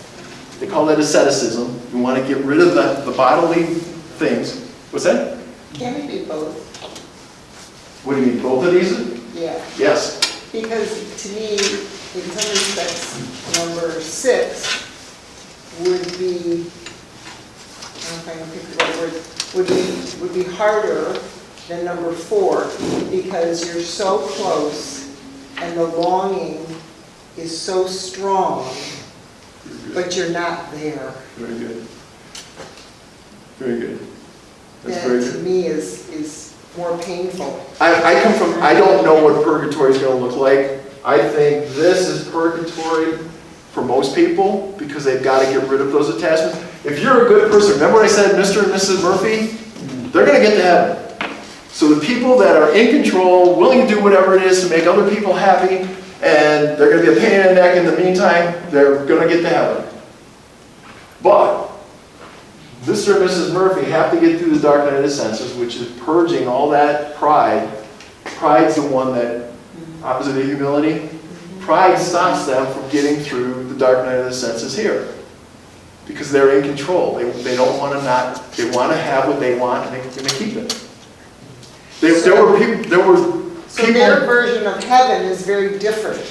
[SPEAKER 1] They call that asceticism. You want to get rid of the bodily things. What's that?
[SPEAKER 2] Can it be both?
[SPEAKER 1] What do you mean, both of these?
[SPEAKER 2] Yeah,
[SPEAKER 1] Yes.
[SPEAKER 2] because to me, in some respects, number 6 would be, I'm trying to pick the right word, would be harder than number 4, because you're so close and the longing is so strong, but you're not there.
[SPEAKER 1] Very good. Very good. That's very
[SPEAKER 2] That to
[SPEAKER 1] good.
[SPEAKER 2] me is more painful.
[SPEAKER 1] I come from, I don't know what purgatory is going to look like. I think this is purgatory for most people because they've got to get rid of those attachments. If you're a good person, remember what I said, Mr. and Mrs. Murphy? They're going to get to heaven. So the people that are in control, willing to do whatever it is to make other people happy, and they're going to be a pain in the neck in the meantime, they're going to get to heaven. But Mr. and Mrs. Murphy have to get through the dark night of the senses, which is purging all that pride. Pride's the one that, opposite of humility, pride stops them from getting through the dark night of the senses here. Because they're in control. They don't want to not, they want to have what they want and they're going to keep it. There were
[SPEAKER 2] So their version of heaven is very different.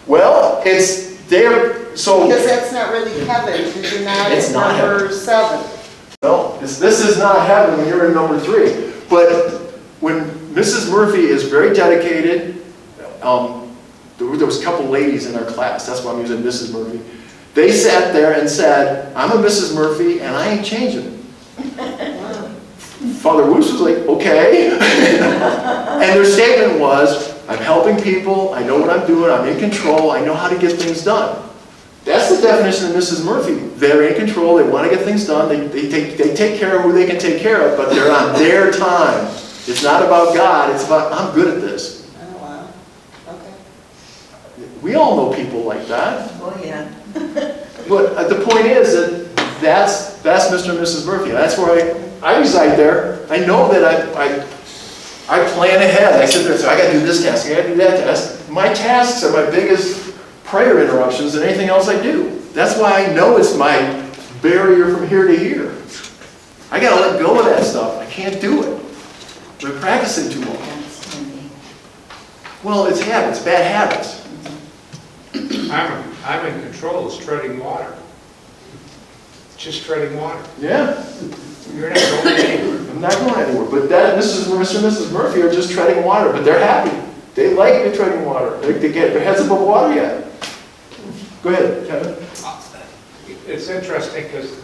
[SPEAKER 1] well, it's there, so,
[SPEAKER 2] Because that's not really heaven, because you're not
[SPEAKER 1] It's
[SPEAKER 2] at
[SPEAKER 1] not
[SPEAKER 2] number 7.
[SPEAKER 1] no, this is not heaven when you're in number 3. But when Mrs. Murphy is very dedicated, there was a couple ladies in our class, that's why I'm using Mrs. Murphy. They sat there and said, I'm a Mrs. Murphy and I ain't changing. Father Woos was like, okay. And their statement was, I'm helping people, I know what I'm doing, I'm in control, I know how to get things done. That's the definition of Mrs. Murphy. They're in control, they want to get things done, they take care of who they can take care of, but they're on their time. It's not about God, it's about, I'm good at this.
[SPEAKER 2] Oh, wow. Okay.
[SPEAKER 1] We all know people like that.
[SPEAKER 6] Oh, yeah.
[SPEAKER 1] But the point is that that's Mr. and Mrs. Murphy. That's where I reside there. I know that I plan ahead. I sit there and say, I got to do this task, I got to do that task. My tasks are my biggest prayer interruptions than anything else I do. That's why I know it's my barrier from here to here. I got to let go of that stuff. I can't do it. We're practicing too long. Well, it's habits, bad habits.
[SPEAKER 8] I'm in control, it's treading water. Just treading water.
[SPEAKER 1] Yeah,
[SPEAKER 8] You're not going anywhere.
[SPEAKER 1] I'm not going anywhere, but that, Mr. and Mrs. Murphy are just treading water, but they're happy. They like the treading water. They get their heads above water yet. Go ahead, Kevin.
[SPEAKER 8] It's interesting because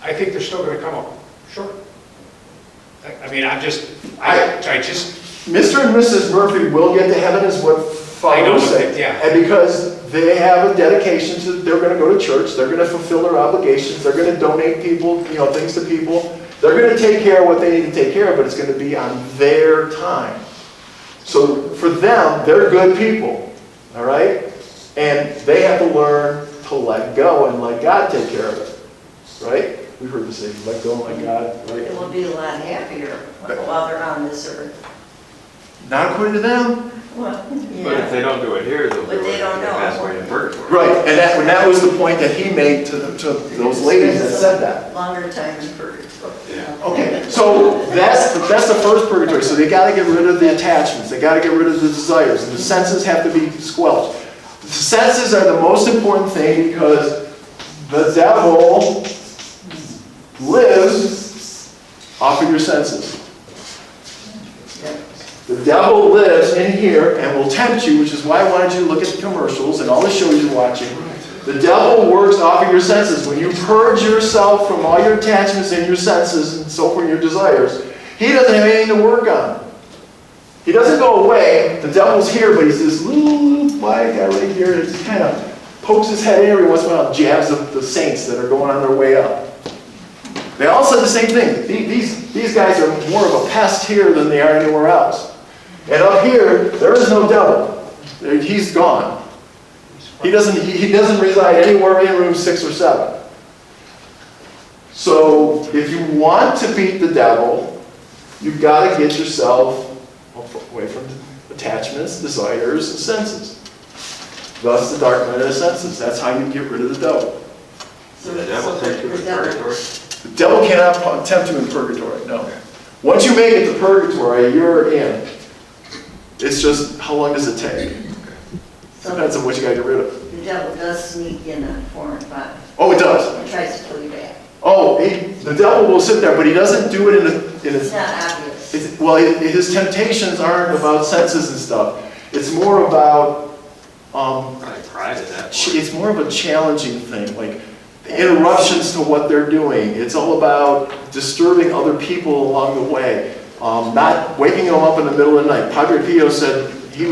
[SPEAKER 8] I think they're still gonna come up short. I mean, I just,
[SPEAKER 1] Mr. and Mrs. Murphy will get to heaven is what
[SPEAKER 8] I know,
[SPEAKER 1] Father said.
[SPEAKER 8] yeah.
[SPEAKER 1] And because they have a dedication to, they're gonna go to church, they're gonna fulfill their obligations, they're gonna donate people, things to people. They're gonna take care of what they need to take care of, but it's gonna be on their time. So for them, they're good people, all right? And they have to learn to let go and let God take care of it, right? We heard the saying, let go and let God,
[SPEAKER 6] It
[SPEAKER 1] right?
[SPEAKER 6] will be a lot happier while they're on this earth.
[SPEAKER 1] Not according to them.
[SPEAKER 6] Well,
[SPEAKER 9] But if
[SPEAKER 6] yeah.
[SPEAKER 9] they don't do it here, they'll
[SPEAKER 6] But
[SPEAKER 9] do
[SPEAKER 6] they
[SPEAKER 9] it
[SPEAKER 6] don't
[SPEAKER 9] in the
[SPEAKER 6] know.
[SPEAKER 9] pathway in purgatory.
[SPEAKER 1] Right, and that was the point that he made to those ladies that said that.
[SPEAKER 6] Longer time in purgatory.
[SPEAKER 9] Yeah.
[SPEAKER 1] Okay, so that's the first purgatory, so they gotta get rid of the attachments, they gotta get rid of the desires, and the senses have to be squelched. The senses are the most important thing because the devil lives off of your senses. The devil lives in here and will tempt you, which is why I wanted you to look at the commercials and all the shows you're watching. The devil works off of your senses. When you purge yourself from all your attachments and your senses and so forth, your desires, he doesn't have anything to work on. He doesn't go away. The devil's here, but he's this little black guy right here that just kind of pokes his head in every once in a while and jabs the saints that are going on their way up. They all said the same thing. These guys are more of a pest here than they are anywhere else. And up here, there is no devil. He's gone. He doesn't reside anywhere in room 6 or 7. So if you want to beat the devil, you've got to get yourself away from attachments, desires, and senses. Thus the dark night of the senses. That's how you get rid of the devil.
[SPEAKER 9] So the devil takes you to purgatory?
[SPEAKER 1] The devil cannot tempt you in purgatory, no. Once you make it to purgatory, you're in. It's just, how long does it take? Depends on what you got to get rid of.
[SPEAKER 6] The devil does sneak in on 4 and 5
[SPEAKER 1] Oh, it does.
[SPEAKER 6] and tries to pull you back.
[SPEAKER 1] Oh, the devil will sit there, but he doesn't do it in
[SPEAKER 6] It's
[SPEAKER 1] a
[SPEAKER 6] not obvious.
[SPEAKER 1] well, his temptations aren't about senses and stuff. It's more about,
[SPEAKER 9] Probably pride in that.
[SPEAKER 1] it's more of a challenging thing, like interruptions to what they're doing. It's all about disturbing other people along the way, not waking them up in the middle of the night. Padre Pio said he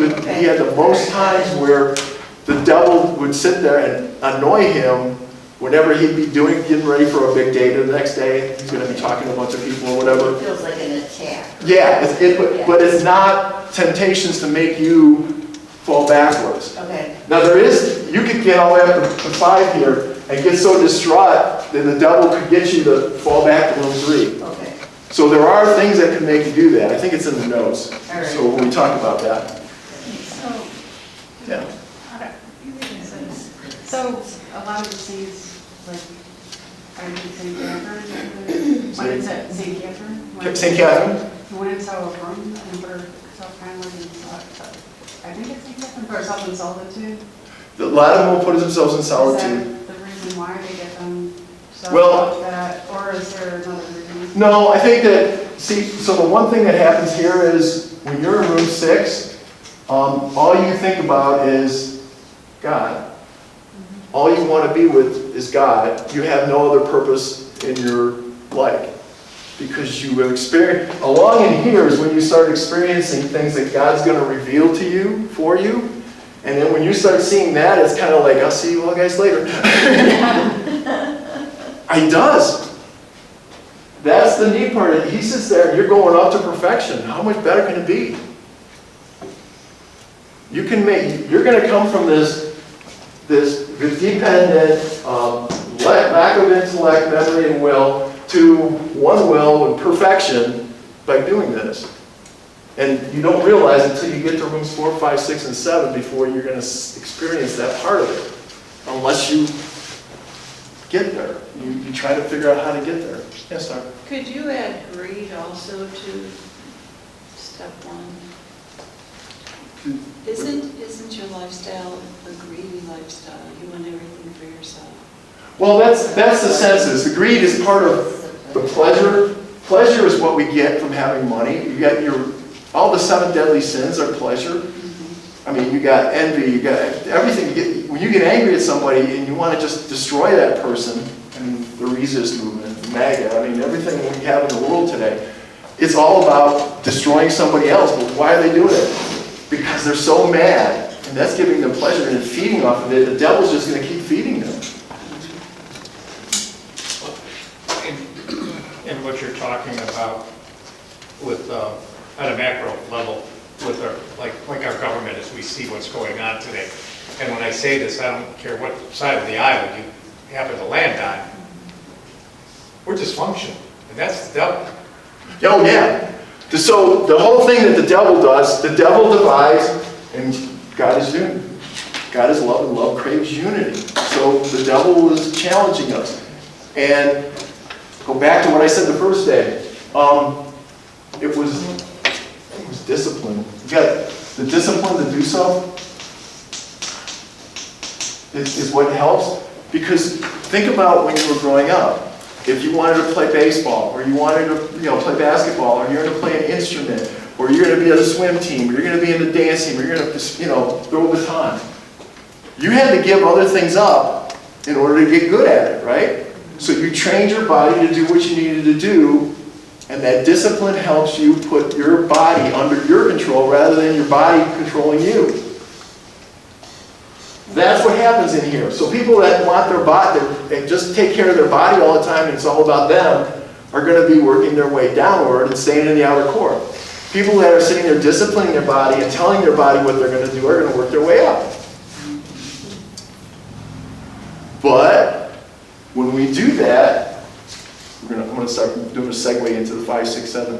[SPEAKER 1] had the most times where the devil would sit there and annoy him whenever he'd be getting ready for a big day the next day. He's going to be talking to a bunch of people or whatever.
[SPEAKER 6] It feels like an attack.
[SPEAKER 1] Yeah, but it's not temptations to make you fall backwards.
[SPEAKER 6] Okay.
[SPEAKER 1] Now you could get all the way up to 5 here and get so distraught that the devil could get you to fall back to room 3.
[SPEAKER 6] Okay.
[SPEAKER 1] So there are things that can make you do that. I think it's in the notes.
[SPEAKER 6] All right.
[SPEAKER 1] So when we talk about that.
[SPEAKER 5] So,
[SPEAKER 1] Yeah.
[SPEAKER 5] so a lot of the saints, like, I mean, St. Catherine, when it's at St. Catherine.
[SPEAKER 1] St. Catherine?
[SPEAKER 5] When it's out of room and for self-kind of I think it's St. Catherine for self-solitude.
[SPEAKER 1] A lot of them will put themselves in
[SPEAKER 5] Is
[SPEAKER 1] solitude.
[SPEAKER 5] that the reason why they get them so
[SPEAKER 1] Well-
[SPEAKER 5] like that, or is there another reason?
[SPEAKER 1] No, I think that, so the one thing that happens here is when you're in room 6, all you think about is God. All you want to be with is God. You have no other purpose in your life. Because you have experienced, along in here is when you start experiencing things that God's going to reveal to you, for you. And then when you start seeing that, it's kind of like, I'll see you all guys later. He does. That's the neat part. He sits there and you're going up to perfection. How much better can it be? You're going to come from this dependent, lack of intellect, memory, and will to one will and perfection by doing this. And you don't realize until you get to rooms 4, 5, 6, and 7 before you're going to experience that part of it. Unless you get there. You try to figure out how to get there. Yes, sir.
[SPEAKER 3] Could you add greed also to Step one. Isn't your lifestyle a greedy lifestyle? You want everything for yourself.
[SPEAKER 1] Well, that's the senses. The greed is part of the pleasure. Pleasure is what we get from having money. You got all the 7 deadly sins are pleasure. I mean, you got envy, you got everything. When you get angry at somebody and you want to just destroy that person, I mean, the resist movement, the MAGA, I mean, everything we have in the world today, it's all about destroying somebody else. But why are they doing it? Because they're so mad, and that's giving them pleasure and feeding off of it. The devil's just going to keep feeding them.
[SPEAKER 8] And what you're talking about with, at a macro level, with our, like our government as we see what's going on today. And when I say this, I don't care what side of the aisle you happen to land on, we're dysfunctional, and that's the devil.
[SPEAKER 1] Oh, yeah. So the whole thing that the devil does, the devil divides, and God is unity. God is love, and love craves unity. So the devil is challenging us. And go back to what I said the first day. It was discipline. You got the discipline to do so is what helps. Because think about when you were growing up. If you wanted to play baseball, or you wanted to play basketball, or you're going to play an instrument, or you're going to be on the swim team, or you're going to be in the dance team, or you're going to throw a baton. You had to give other things up in order to get good at it, right? So you trained your body to do what you needed to do, and that discipline helps you put your body under your control rather than your body controlling you. That's what happens in here. So people that want their body, and just take care of their body all the time and it's all about them, are going to be working their way downward and staying in the outer court. People that are sitting there disciplining their body and telling their body what they're going to do are going to work their way up. But when we do that, I'm going to start doing a segue into the 5, 6, 7,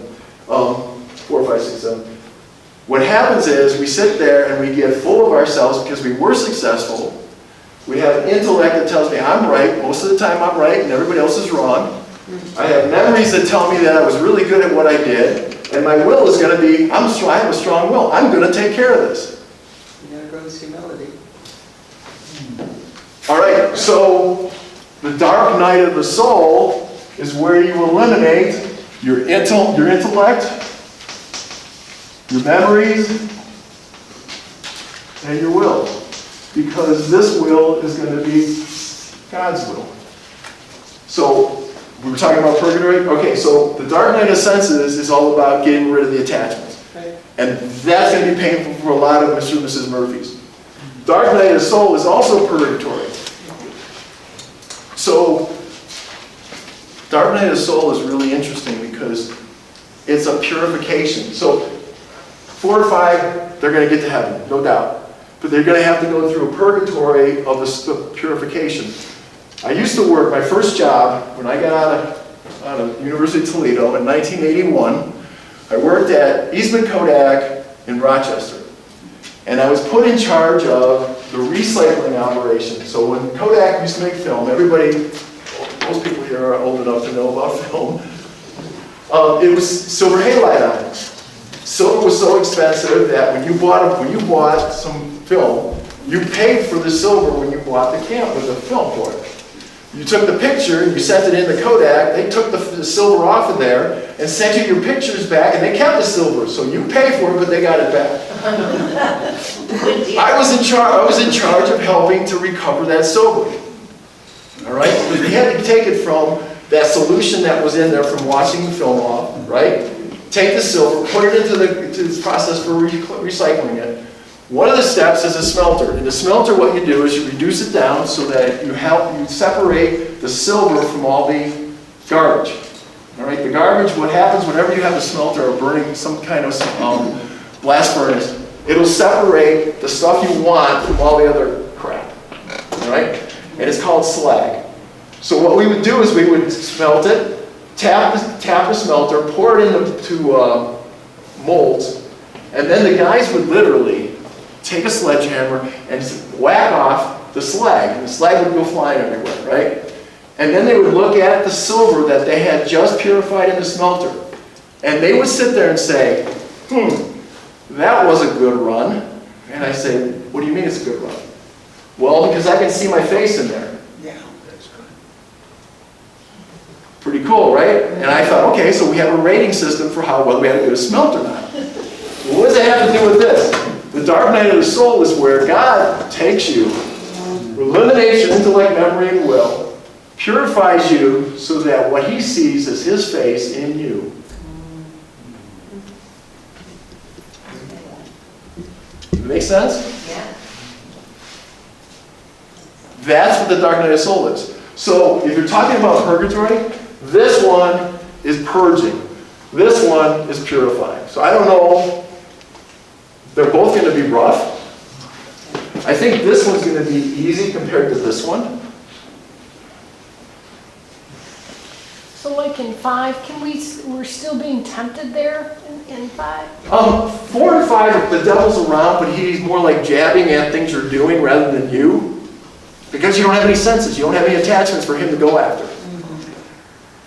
[SPEAKER 1] 4, 5, 6, 7. What happens is we sit there and we get full of ourselves because we were successful. We have an intellect that tells me I'm right. Most of the time I'm right and everybody else is wrong. I have memories that tell me that I was really good at what I did. And my will is going to be, I have a strong will. I'm going to take care of this.
[SPEAKER 2] And there goes humility.
[SPEAKER 1] All right, so the dark night of the soul is where you eliminate your intellect, your memories, and your will. Because this will is going to be God's will. So, we were talking about purgatory? Okay, so the dark night of senses is all about getting rid of the attachments.
[SPEAKER 2] Right.
[SPEAKER 1] And that's going to be painful for a lot of Mr. and Mrs. Murphys. Dark night of the soul is also purgatory. So, dark night of the soul is really interesting because it's a purification. So, 4 or 5, they're going to get to heaven, no doubt. But they're going to have to go through a purgatory of the purification. I used to work, my first job, when I got out of University of Toledo in 1981, I worked at Eastman Kodak in Rochester. And I was put in charge of the recycling operation. So when Kodak used to make film, most people here are old enough to know about film, it was silver halide on it. Silver was so expensive that when you bought some film, you paid for the silver when you bought the film for it. You took the picture, you sent it in to Kodak, they took the silver off of there and sent you your pictures back, and they kept the silver. So you paid for it, but they got it back. I was in charge of helping to recover that silver. All right? Because we had to take it from that solution that was in there from washing the film off, right? Take the silver, put it into the process for recycling it. One of the steps is a smelter. In the smelter, what you do is you reduce it down so that you separate the silver from all the garbage. All right, the garbage, what happens whenever you have a smelter or burning some kind of blast furnace, it'll separate the stuff you want from all the other crap. All right, and it's called slag. So what we would do is we would smelt it, tap the smelter, pour it into molds, and then the guys would literally take a sledgehammer and whack off the slag. And the slag would go flying everywhere, right? And then they would look at the silver that they had just purified in the smelter. And they would sit there and say, that was a good run. And I say, what do you mean it's a good run? Well, because I can see my face in there.
[SPEAKER 2] Yeah.
[SPEAKER 1] Pretty cool, right? And I thought, okay, so we have a rating system for how well we had a good smelt or not. Well, what does that have to do with this? The dark night of the soul is where God takes you, eliminates your intellect, memory, and will, purifies you so that what he sees is his face in you. Does it make sense?
[SPEAKER 6] Yeah.
[SPEAKER 1] That's what the dark night of the soul is. So if you're talking about purgatory, this one is purging. This one is purifying. So I don't know. They're both going to be rough. I think this one's going to be easy compared to this one.
[SPEAKER 10] So like in 5, we're still being tempted there in 5?
[SPEAKER 1] 4 and 5, the devil's around, but he's more like jabbing at things you're doing rather than you. Because you don't have any senses. You don't have any attachments for him to go after.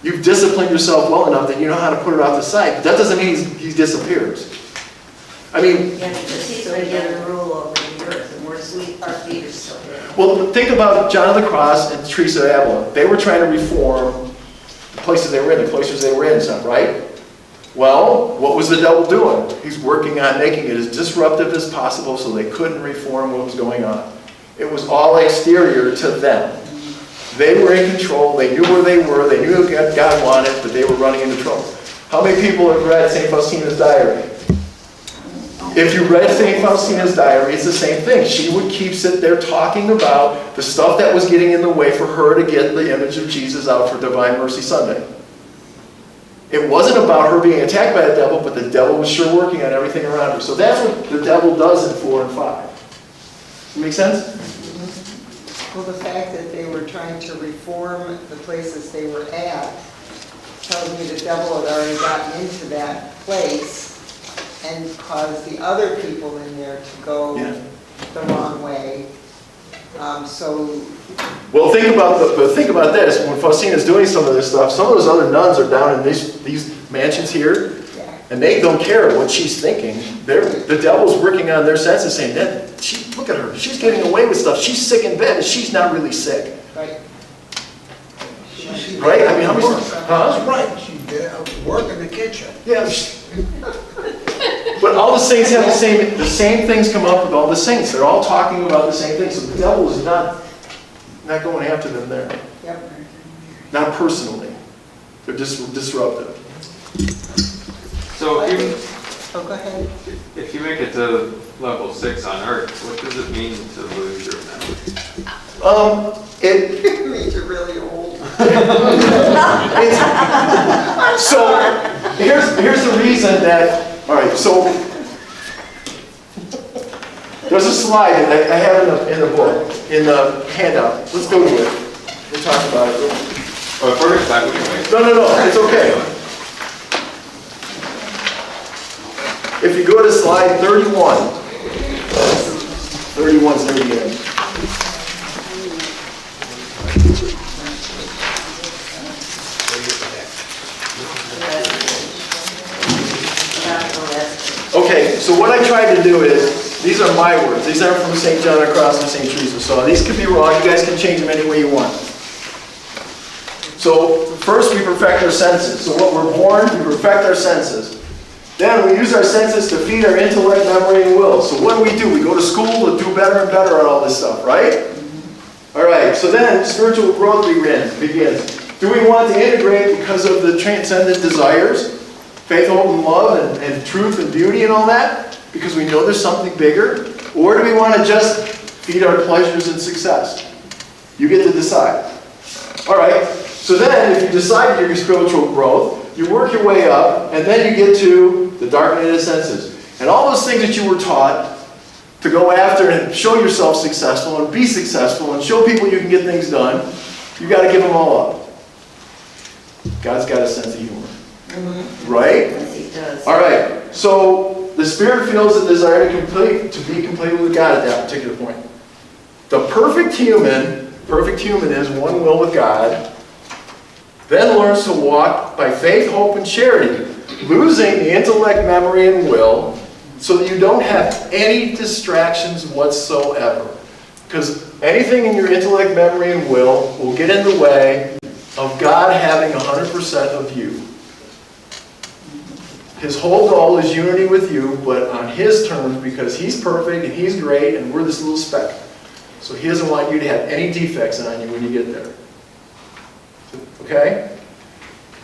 [SPEAKER 1] You've disciplined yourself well enough that you know how to put it off the side. But that doesn't mean he disappears. I mean,
[SPEAKER 6] Yeah, because he's going to get a rule over the earth, and our feet are still there.
[SPEAKER 1] well, think about John of the Cross and Teresa of Avila. They were trying to reform the places they were in, the cloisters they were in, right? Well, what was the devil doing? He's working on making it as disruptive as possible so they couldn't reform what was going on. It was all exterior to them. They were in control, they knew where they were, they knew what God wanted, but they were running into trouble. How many people have read St. Faustina's diary? If you read St. Faustina's diary, it's the same thing. She would keep sitting there talking about the stuff that was getting in the way for her to get the image of Jesus out for Divine Mercy Sunday. It wasn't about her being attacked by the devil, but the devil was sure working on everything around her. So that's what the devil does in 4 and 5. Does it make sense?
[SPEAKER 2] Well, the fact that they were trying to reform the places they were at tells me the devil had already gotten into that place and caused the other people in there to go the wrong way.
[SPEAKER 1] Well, think about this. When Faustina's doing some of this stuff, some of those other nuns are down in these mansions here, and they don't care what she's thinking. The devil's working on their senses, saying, look at her. She's getting away with stuff. She's sick in bed, and she's not really sick.
[SPEAKER 2] Right.
[SPEAKER 1] Right? I mean, how many?
[SPEAKER 11] That's right. She did work in the kitchen.
[SPEAKER 1] Yeah. But all the saints have the same things come up with all the saints. They're all talking about the same thing. So the devil is not going after them there.
[SPEAKER 2] Yep.
[SPEAKER 1] Not personally. They're just disruptive.
[SPEAKER 9] So
[SPEAKER 2] Oh, go ahead.
[SPEAKER 9] if you make it to level 6 on Earth, what does it mean to lose your memory?
[SPEAKER 2] It means you're really old.
[SPEAKER 1] So here's the reason that. All right, so there's a slide that I have in the book, in the handout. Let's go to it. We'll talk about it.
[SPEAKER 9] But first, I would make.
[SPEAKER 1] No, it's okay. If you go to slide 31, 31's near the end. Okay, so what I tried to do is, these are my words. These aren't from St. John of the Cross and St. Teresa. So these could be wrong. You guys can change them any way you want. So first we perfect our senses. So what we're born, we perfect our senses. Then we use our senses to feed our intellect, memory, and will. So what do? We go to school to do better and better at all this stuff, right? All right, so then spiritual growth begins. Do we want to integrate because of the transcendent desires? Faith, hope, and love, and truth, and beauty, and all that? Because we know there's something bigger? Or do we want to just feed our pleasures and success? You get to decide. All right, so then if you decide your spiritual growth, you work your way up, and then you get to the darkening of the senses. And all those things that you were taught to go after and show yourself successful and be successful and show people you can get things done, you got to give them all up. God's got a sense of humor. Right?
[SPEAKER 6] Yes, he does.
[SPEAKER 1] All right. So the spirit feels the desire to be complete with God at that particular point. The perfect human is one will with God, then learns to walk by faith, hope, and charity. losing the intellect, memory, and will, so that you don't have any distractions whatsoever. Because anything in your intellect, memory, and will get in the way of God having 100% of you. His whole goal is unity with you, but on His terms, because He's perfect and He's great and we're this little speck. So He doesn't want you to have any defects on you when you get there. Okay?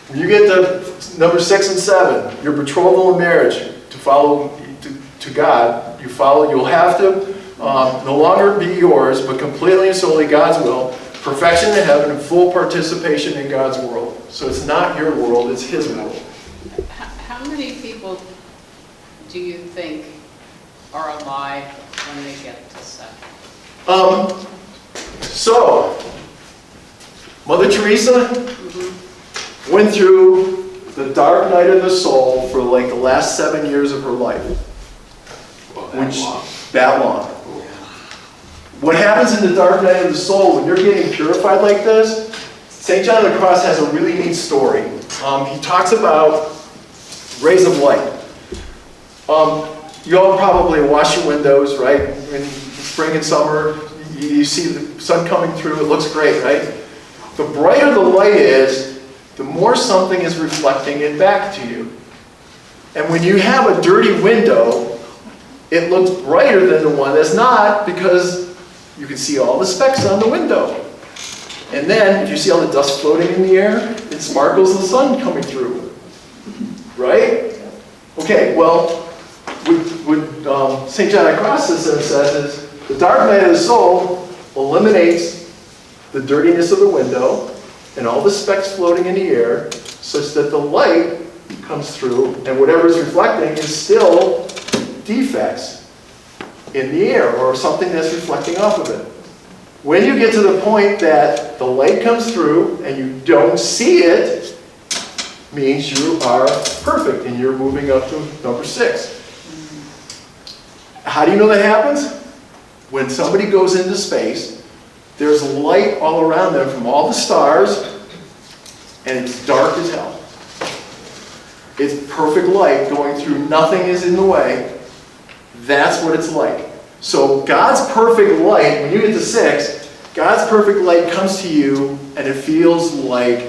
[SPEAKER 1] When you get to number 6 and 7, your betrothal and marriage, to follow to God, you'll have to no longer be yours, but completely and solely God's will, perfection in heaven, and full participation in God's world. So it's not your world, it's His world.
[SPEAKER 7] How many people do you think are alive when they get to 7?
[SPEAKER 1] So, Mother Teresa went through the dark night of the soul for like the last 7 years of her life. That long. What happens in the dark night of the soul when you're getting purified like this, St. John of the Cross has a really neat story. He talks about rays of light. You all probably wash your windows, right? In spring and summer, you see the sun coming through, it looks great, right? The brighter the light is, the more something is reflecting it back to you. And when you have a dirty window, it looks brighter than the one that's not, because you can see all the specks on the window. And then, if you see all the dust floating in the air, it sparkles the sun coming through. Right? Okay, well, what St. John of the Cross says is, the dark night of the soul eliminates the dirtiness of the window and all the specks floating in the air, such that the light comes through, and whatever is reflecting is still defects in the air, or something that's reflecting off of it. When you get to the point that the light comes through and you don't see it, means you are perfect and you're moving up to number 6. How do you know that happens? When somebody goes into space, there's light all around them from all the stars, and it's dark as hell. It's perfect light going through, nothing is in the way. That's what it's like. So God's perfect light, when you get to 6, God's perfect light comes to you and it feels like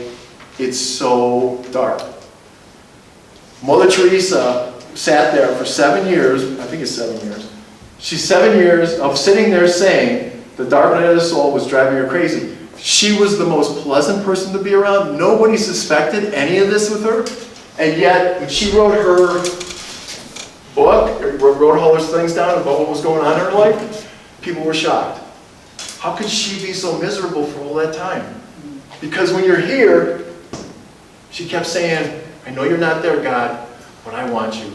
[SPEAKER 1] it's so dark. Mother Teresa sat there for 7 years, I think it's 7 years. She's 7 years of sitting there saying the dark night of the soul was driving her crazy. She was the most pleasant person to be around. Nobody suspected any of this with her. And yet, when she wrote her book, or wrote all those things down about what was going on in her life, people were shocked. How could she be so miserable for all that time? Because when you're here, she kept saying, I know you're not there, God, but I want you.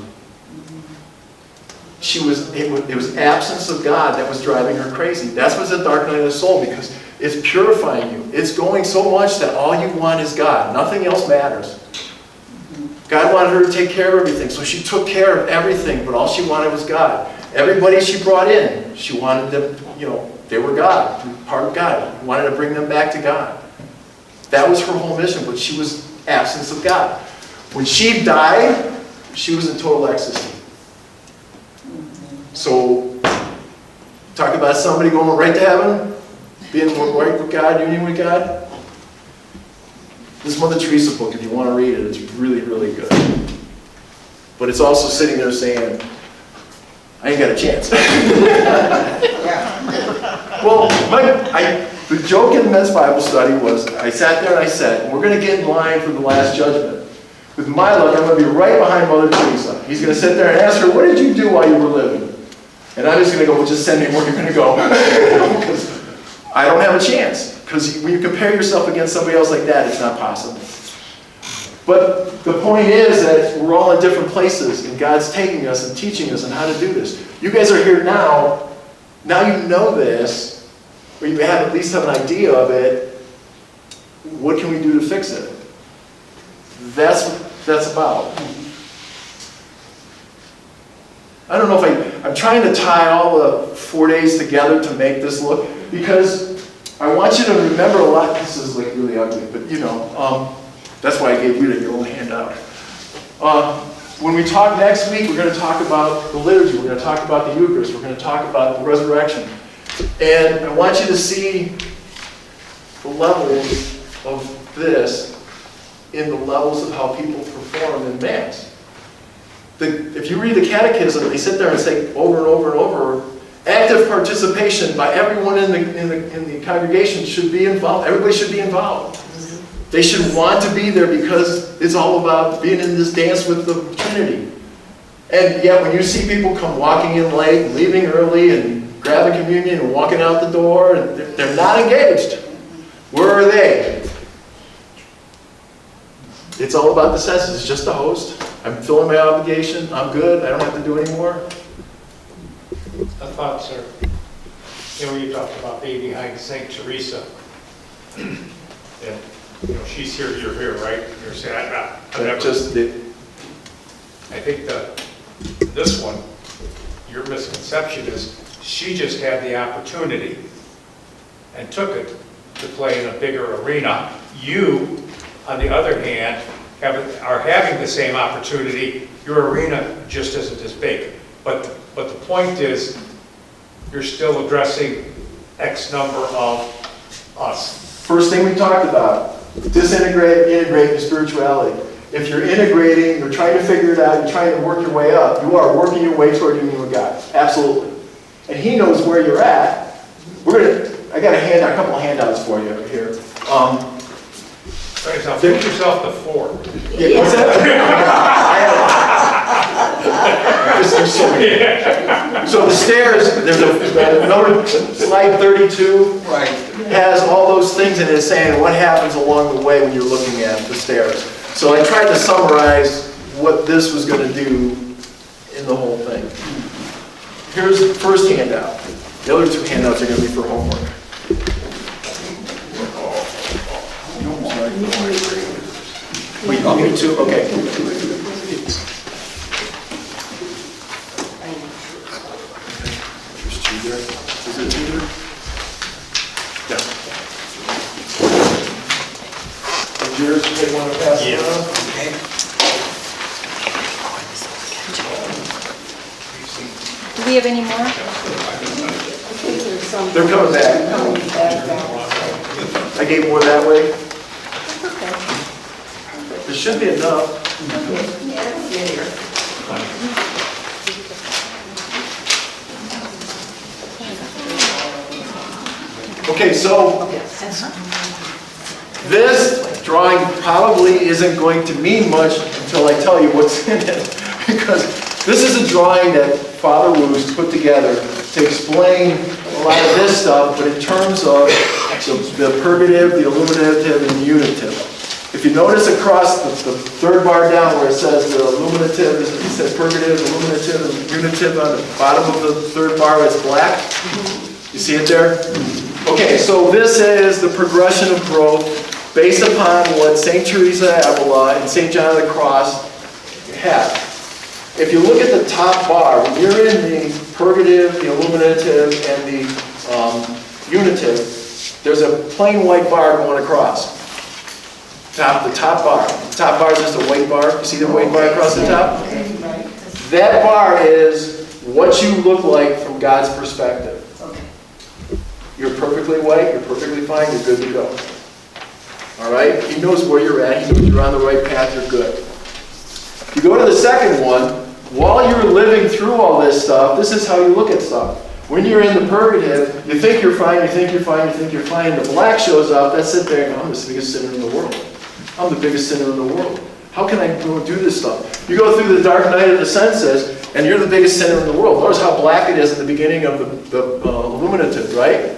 [SPEAKER 1] It was absence of God that was driving her crazy. That's what's the dark night of the soul, because it's purifying you. It's going so much that all you want is God. Nothing else matters. God wanted her to take care of everything, so she took care of everything, but all she wanted was God. Everybody she brought in, she wanted them, they were God, part of God. She wanted to bring them back to God. That was her whole mission, but she was absence of God. When she died, she was in total ecstasy. So, talk about somebody going right to heaven, being right with God, union with God. This Mother Teresa book, if you want to read it, it's really, really good. But it's also sitting there saying, I ain't got a chance. Well, the joke in the men's Bible study was, I sat there and I said, we're going to get in line for the Last Judgment. With my luck, I'm going to be right behind Mother Teresa. He's going to sit there and ask her, what did you do while you were living? And I'm just going to go, well, just send me where you're going to go. Because I don't have a chance. Because when you compare yourself against somebody else like that, it's not possible. But the point is that we're all in different places, and God's taking us and teaching us on how to do this. You guys are here now. Now you know this, or you at least have an idea of it. What can we do to fix it? That's what that's about. I don't know if I'm trying to tie all the 4 days together to make this look, because I want you to remember a lot. This is like really ugly, but that's why I gave you your own handout. When we talk next week, we're going to talk about the liturgy, we're going to talk about the Eucharist, we're going to talk about the resurrection. And I want you to see the levels of this in the levels of how people perform in Mass. If you read the Catechism, they sit there and say over and over and over, active participation by everyone in the congregation should be involved. Everybody should be involved. They should want to be there because it's all about being in this dance with the Trinity. And yet when you see people come walking in late and leaving early and grabbing communion and walking out the door, and they're not engaged. Where are they? It's all about the senses. It's just a host. I'm filling my obligation. I'm good. I don't have to do any more.
[SPEAKER 8] I thought, sir, you talked about being behind St. Teresa. And, she's here, you're here, right? You're saying, I think this one, your misconception is she just had the opportunity and took it to play in a bigger arena. You, on the other hand, are having the same opportunity. Your arena just isn't as big. But the point is, you're still addressing X number of us.
[SPEAKER 1] First thing we talked about, disintegrate, integrate your spirituality. If you're integrating, you're trying to figure it out, you're trying to work your way up, you are working your way toward union with God. Absolutely. And He knows where you're at. I got a couple of handouts for you here.
[SPEAKER 8] Put yourself to 4.
[SPEAKER 1] Yeah, what's that? So the stairs, there's a slide 32 has all those things in it saying what happens along the way when you're looking at the stairs. So I tried to summarize what this was going to do in the whole thing. Here's the first handout. The other 2 handouts are going to be for homework. Wait, I'll give you 2? Okay. There's 2 there. Is there 2 there? Yeah. And yours, you want to pass it around? Okay.
[SPEAKER 10] Do we have any more?
[SPEAKER 1] They're coming back. I gave more that way. There should be enough. Okay, so this drawing probably isn't going to mean much until I tell you what's in it. Because this is a drawing that Father Woos put together to explain a lot of this stuff, but in terms of the purgative, the illuminative, and the unitive. If you notice across the 3rd bar down where it says the illuminative, it says purgative, illuminative, and unitive on the bottom of the 3rd bar, it's black. You see it there? Okay, so this is the progression of growth based upon what St. Teresa of Avila and St. John of the Cross had. If you look at the top bar, when you're in the purgative, the illuminative, and the unitive, there's a plain white bar going across. The top bar. The top bar is just a white bar. You see the white bar across the top? That bar is what you look like from God's perspective. You're perfectly white, you're perfectly fine, you're good to go. All right? He knows where you're at, He knows you're on the right path, you're good. You go to the second one, while you're living through all this stuff, this is how you look at stuff. When you're in the purgative, you think you're fine, you think you're fine, you think you're fine, the black shows up, that's it there, I'm the biggest sinner in the world. I'm the biggest sinner in the world. How can I go do this stuff? You go through the dark night of the senses, and you're the biggest sinner in the world. Notice how black it is at the beginning of the illuminative, right?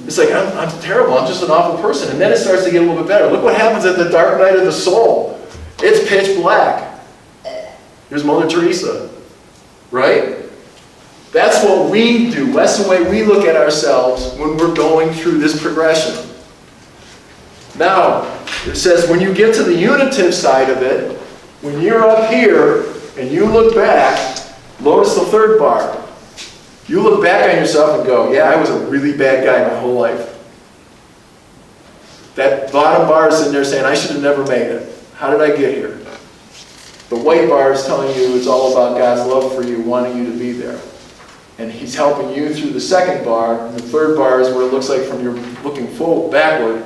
[SPEAKER 1] It's like, I'm terrible, I'm just an awful person. And then it starts to get a little bit better. Look what happens at the dark night of the soul. It's pitch black. There's Mother Teresa, right? That's what we do. That's the way we look at ourselves when we're going through this progression. Now, it says when you get to the unitive side of it, when you're up here and you look back, notice the 3rd bar. You look back on yourself and go, yeah, I was a really bad guy my whole life. That bottom bar is in there saying, I should have never made it. How did I get here? The white bar is telling you it's all about God's love for you, wanting you to be there. And he's helping you through the second bar. And the third bar is where it looks like from you're looking forward, backward,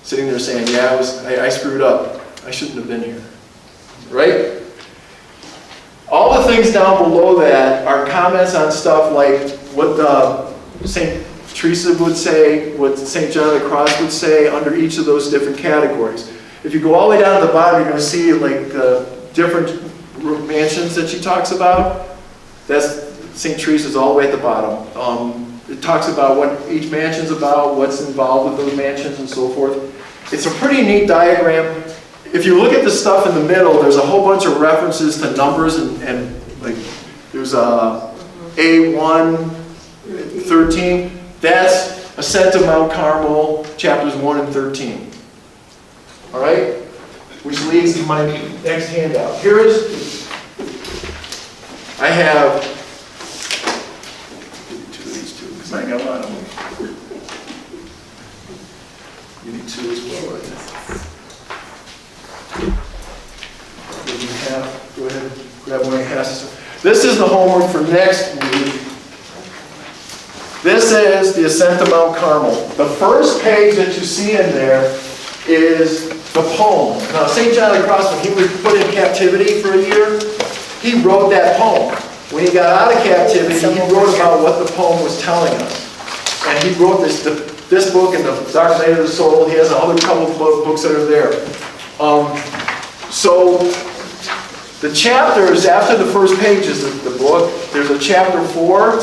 [SPEAKER 1] sitting there saying, yeah, I screwed up. I shouldn't have been here. Right? All the things down below that are comments on stuff like what St. Teresa would say, what St. John of the Cross would say under each of those different categories. If you go all the way down to the bottom, you're going to see like different mansions that she talks about. That's St. Teresa's all the way at the bottom. It talks about what each mansion's about, what's involved with those mansions and so forth. It's a pretty neat diagram. If you look at the stuff in the middle, there's a whole bunch of references to numbers and like there's A1, 13. That's Ascent of Mount Carmel, chapters 1 and 13. All right? Which leads to my next handout. I have two of these two, because I got a lot of them. You need two as well, I think. If you have, go ahead and grab one of your passes. This is the homework for next week. This is the Ascent of Mount Carmel. The first page that you see in there is the poem. Now, St. John of the Cross, when he was put in captivity for a year, he wrote that poem. When he got out of captivity, he wrote about what the poem was telling us. And he wrote this book in the Dark Night of the Soul. He has another couple of books that are there. So the chapters after the first page is the book. There's a chapter 4.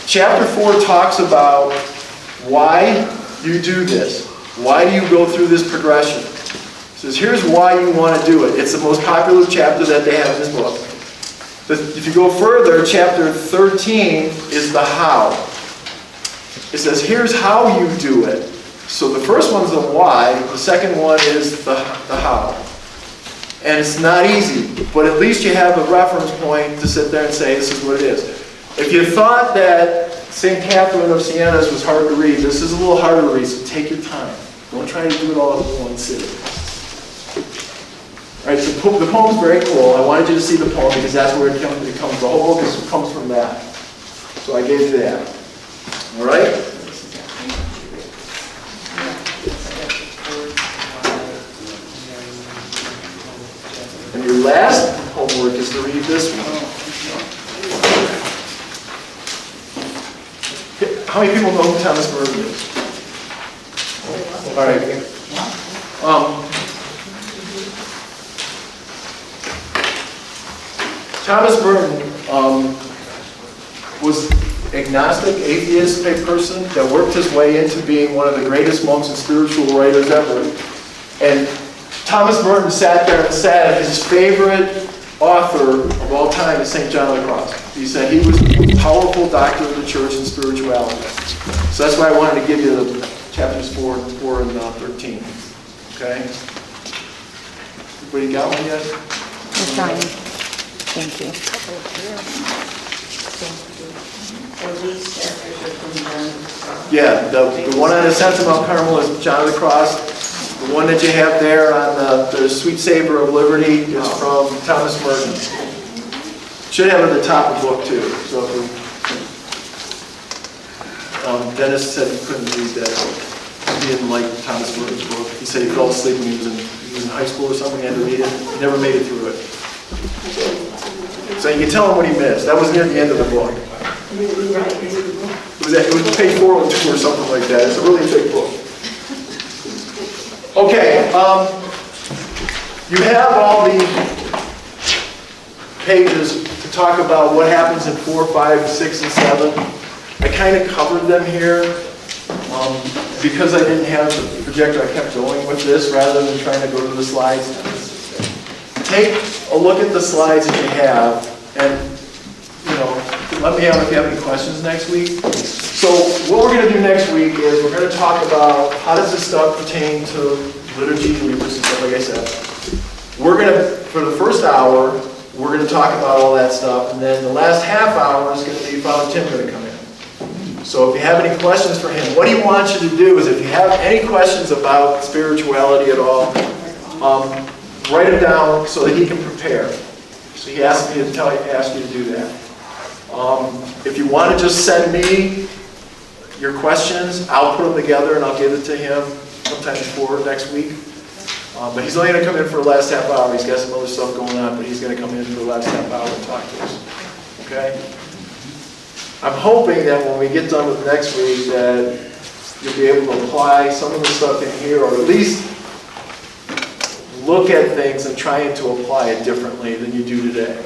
[SPEAKER 1] Chapter 4 talks about why you do this. Why do you go through this progression? It says, here's why you want to do it. It's the most popular chapter that they have in this book. If you go further, chapter 13 is the how. It says, here's how you do it. So the first one's the why, the second one is the how. And it's not easy, but at least you have a reference point to sit there and say, this is what it is. If you thought that St. Catherine of Siena's was hard to read, this is a little harder to read, so take your time. Don't try to do it all in one sitting. All right, so the poem's very cool. I wanted you to see the poem because that's where it comes. The whole book comes from that. So I gave you that. All right? And your last homework is to read this one. How many people know who Thomas Merton is? All right. Thomas Merton was agnostic, atheist type person that worked his way into being one of the greatest monks and spiritual writers ever. And Thomas Merton sat there and said his favorite author of all time is St. John of the Cross. He said he was the powerful doctor of the church and spirituality. So that's why I wanted to give you the chapters 4 and 13. Okay? Everybody got one yet?
[SPEAKER 12] I'm trying. Thank you.
[SPEAKER 6] So these chapters are from John of the Cross.
[SPEAKER 1] Yeah, the one on the Ascent of Mount Carmel is John of the Cross. The one that you have there on the Sweet Savor of Liberty is from Thomas Merton. Should have it at the top of the book too. So Dennis said he couldn't read that book. He didn't like Thomas Merton's book. He said he fell asleep when he was in high school or something. He had to read it. He never made it through it. So you can tell him what he missed. That was near the end of the book. It was page 402 or something like that. It's a really thick book. Okay, you have all the pages to talk about what happens in 4, 5, 6, and 7. I kind of covered them here. Because I didn't have the projector, I kept going with this rather than trying to go to the slides. Take a look at the slides that you have, and let me know if you have any questions next week. So what we're going to do next week is we're going to talk about how does this stuff pertain to liturgy and Eucharist and stuff, like I said. We're going to, for the first hour, we're going to talk about all that stuff, and then the last half hour is going to be Father Tim going to come in. So if you have any questions for him, what he wants you to do is if you have any questions about spirituality at all, write them down so that he can prepare. So he asked me to ask you to do that. If you want to just send me your questions, I'll put them together and I'll give it to him sometime before next week. But he's only going to come in for the last half hour. He's got some other stuff going on, but he's going to come in for the last half hour and talk to us. Okay? I'm hoping that when we get done with next week that you'll be able to apply some of the stuff in here, or at least look at things and trying to apply it differently than you do today.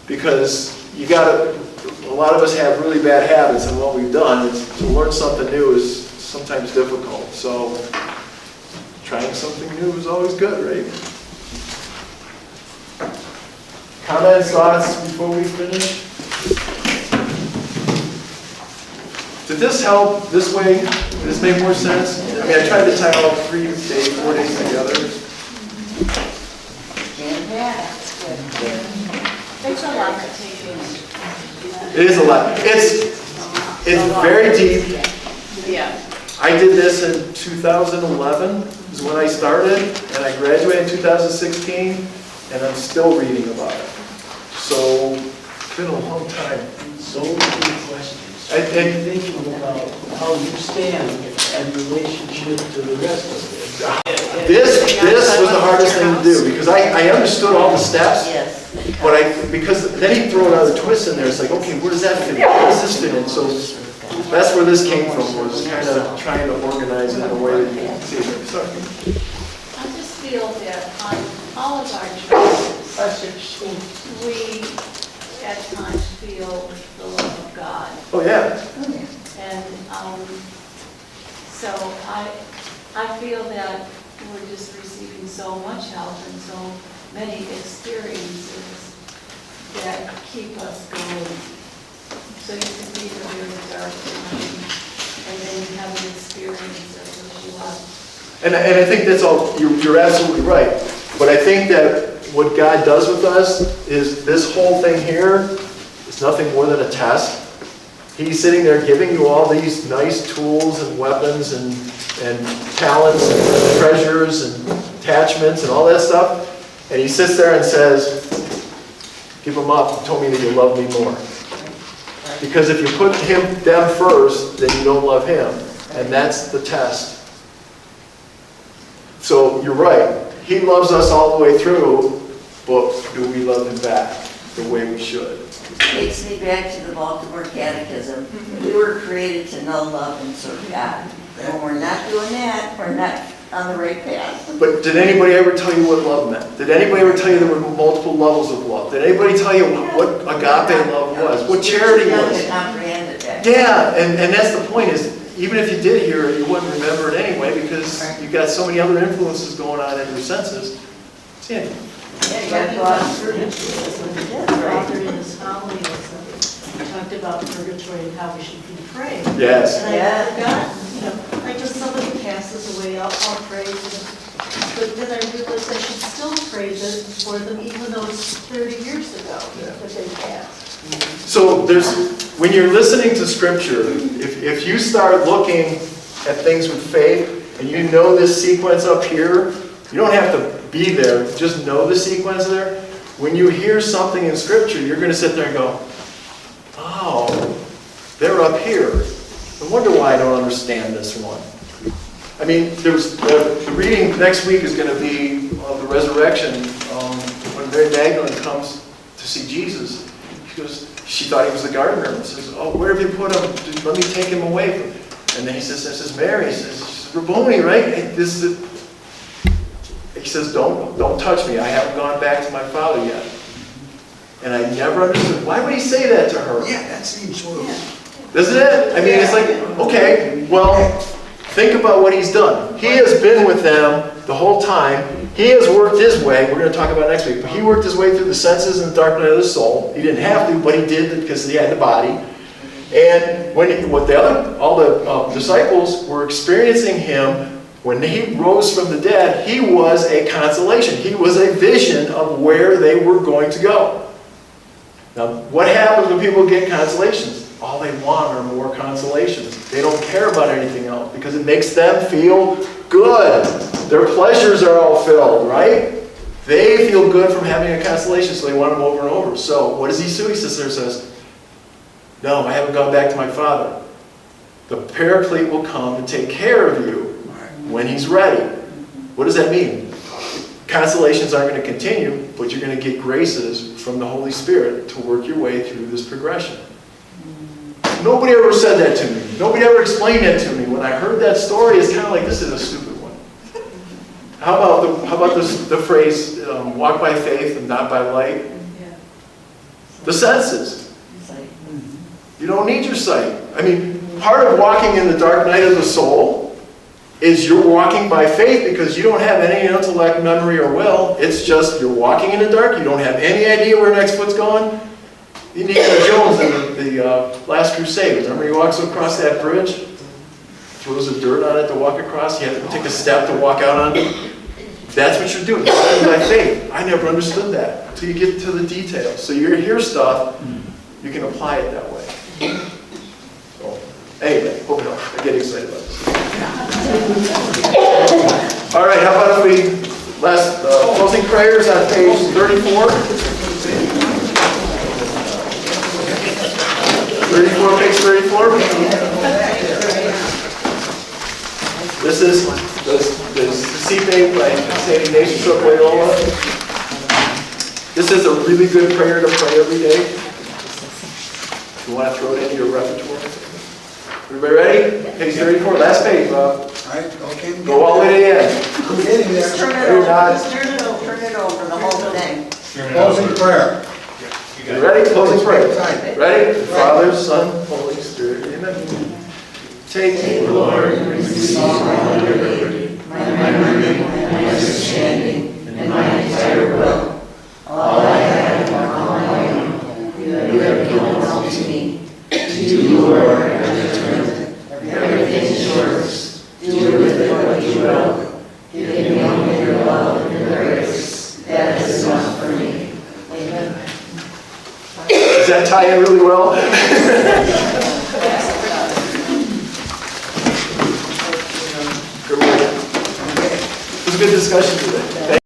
[SPEAKER 1] Because a lot of us have really bad habits, and what we've done is to learn something new is sometimes difficult. So trying something new is always good, right? Comments, thoughts before we finish? Did this help this way? Did this make more sense? I mean, I tried to tie all 4 days together.
[SPEAKER 3] It's a lot to take in.
[SPEAKER 1] It is a lot. It's very deep.
[SPEAKER 7] Yeah.
[SPEAKER 1] I did this in 2011 is when I started, and I graduated in 2016, and I'm still reading about it. So it's been a long time.
[SPEAKER 11] So many questions. I'm thinking about how you stand in relationship to the rest of it.
[SPEAKER 1] This was the hardest thing to do, because I understood all the steps, but because then he threw another twist in there. It's like, okay, where does that fit in? Where does this fit in? So that's where this came from, was kind of trying to organize it in a way that you can see it. Sorry.
[SPEAKER 3] I just feel that on all of our choices, we at times feel the love of God.
[SPEAKER 1] Oh, yeah.
[SPEAKER 3] And so I feel that we're just receiving so much help and so many experiences that keep us going. So you can be in a very dark time, and then you have an experience that lifts you up.
[SPEAKER 1] And I think that's all, you're absolutely right. But I think that what God does with us is this whole thing here is nothing more than a test. He's sitting there giving you all these nice tools and weapons and talents and treasures and attachments and all that stuff. And he sits there and says, give them up. You told me that you love me more. Because if you put them first, then you don't love him. And that's the test. So you're right. He loves us all the way through, but do we love him back the way we should?
[SPEAKER 6] Takes me back to the Baltimore Catechism. We were created to know, love, and serve God. And when we're not doing that, we're not on the right path.
[SPEAKER 1] But did anybody ever tell you what love meant? Did anybody ever tell you there were multiple levels of love? Did anybody tell you what agape love was? What charity was? Yeah, and that's the point is, even if you did hear it, you wouldn't remember it anyway because you've got so many other influences going on in your senses. Sandy.
[SPEAKER 3] Authored in his homily, he talked about purgatory and how we should be praying.
[SPEAKER 1] Yes.
[SPEAKER 3] And I had forgotten, like if somebody passes away, I'll pray for them. But then I realized I should still pray for them even though it's 30 years ago that they passed.
[SPEAKER 1] So when you're listening to Scripture, if you start looking at things with faith and you know this sequence up here, you don't have to be there, just know the sequence there. When you hear something in Scripture, you're going to sit there and go, oh, they're up here. I wonder why I don't understand this one. I mean, the reading next week is going to be of the resurrection when Mary Magdalene comes to see Jesus. She thought he was the gardener. And says, oh, where have you put him? Let me take him away. And then he says, Mary. He says, Rabboni, right? He says, don't touch me. I haven't gone back to my father yet. And I never understood. Why would he say that to her?
[SPEAKER 11] Yeah, that seems sort of...
[SPEAKER 1] Doesn't it? I mean, it's like, okay, well, think about what he's done. He has been with them the whole time. He has worked his way. We're going to talk about it next week. But he worked his way through the senses and the dark night of the soul. He didn't have to, but he did because he had the body. And all the disciples were experiencing him, when he rose from the dead, he was a consolation. He was a vision of where they were going to go. Now, what happens when people get consolations? All they want are more consolations. They don't care about anything else because it makes them feel good. Their pleasures are all filled, right? They feel good from having a consolation, so they want him over and over. So what does he do? He sits there and says, no, I haven't gone back to my Father. The Paraclete will come and take care of you when he's ready. What does that mean? Consolations aren't going to continue, but you're going to get graces from the Holy Spirit to work your way through this progression. Nobody ever said that to me. Nobody ever explained that to me. When I heard that story, it's kind of like, this is a stupid one. How about the phrase, walk by faith and not by light? The senses. You don't need your sight. I mean, part of walking in the dark night of the soul is you're walking by faith because you don't have any intellect, memory, or will. It's just you're walking in the dark. You don't have any idea where your next foot's going. Indiana Jones in the Last Crusade. Remember, he walks across that bridge, throws the dirt on it to walk across. You have to take a step to walk out on it. That's what you're doing. You're walking by faith. I never understood that until you get to the details. So you hear stuff, you can apply it that way. So, anyway, hold on. I get excited about this. All right, how about if we closing prayers on page 34? 34, page 34. This is the seed name by St. Ignatius of Loyola. This is a really good prayer to pray every day. If you want to throw it into your repertoire. Everybody ready? Page 34, last page, Bob.
[SPEAKER 11] All right, okay.
[SPEAKER 1] Go all the way to the end.
[SPEAKER 11] I'm getting there.
[SPEAKER 6] Just turn it over, the whole thing.
[SPEAKER 11] Closing prayer.
[SPEAKER 1] You ready? Closing prayer. Ready? Father, Son, Holy Spirit. Amen. Take me, Lord, and receive my liberty, my memory, my understanding, and my entire will. All I have and all I own, you have given all to me. To you, Lord, I return. Everything is yours. Do with it what you will. Give me only your love and your grace. That is enough for me. Amen. Does that tie in really well? It was a good discussion today.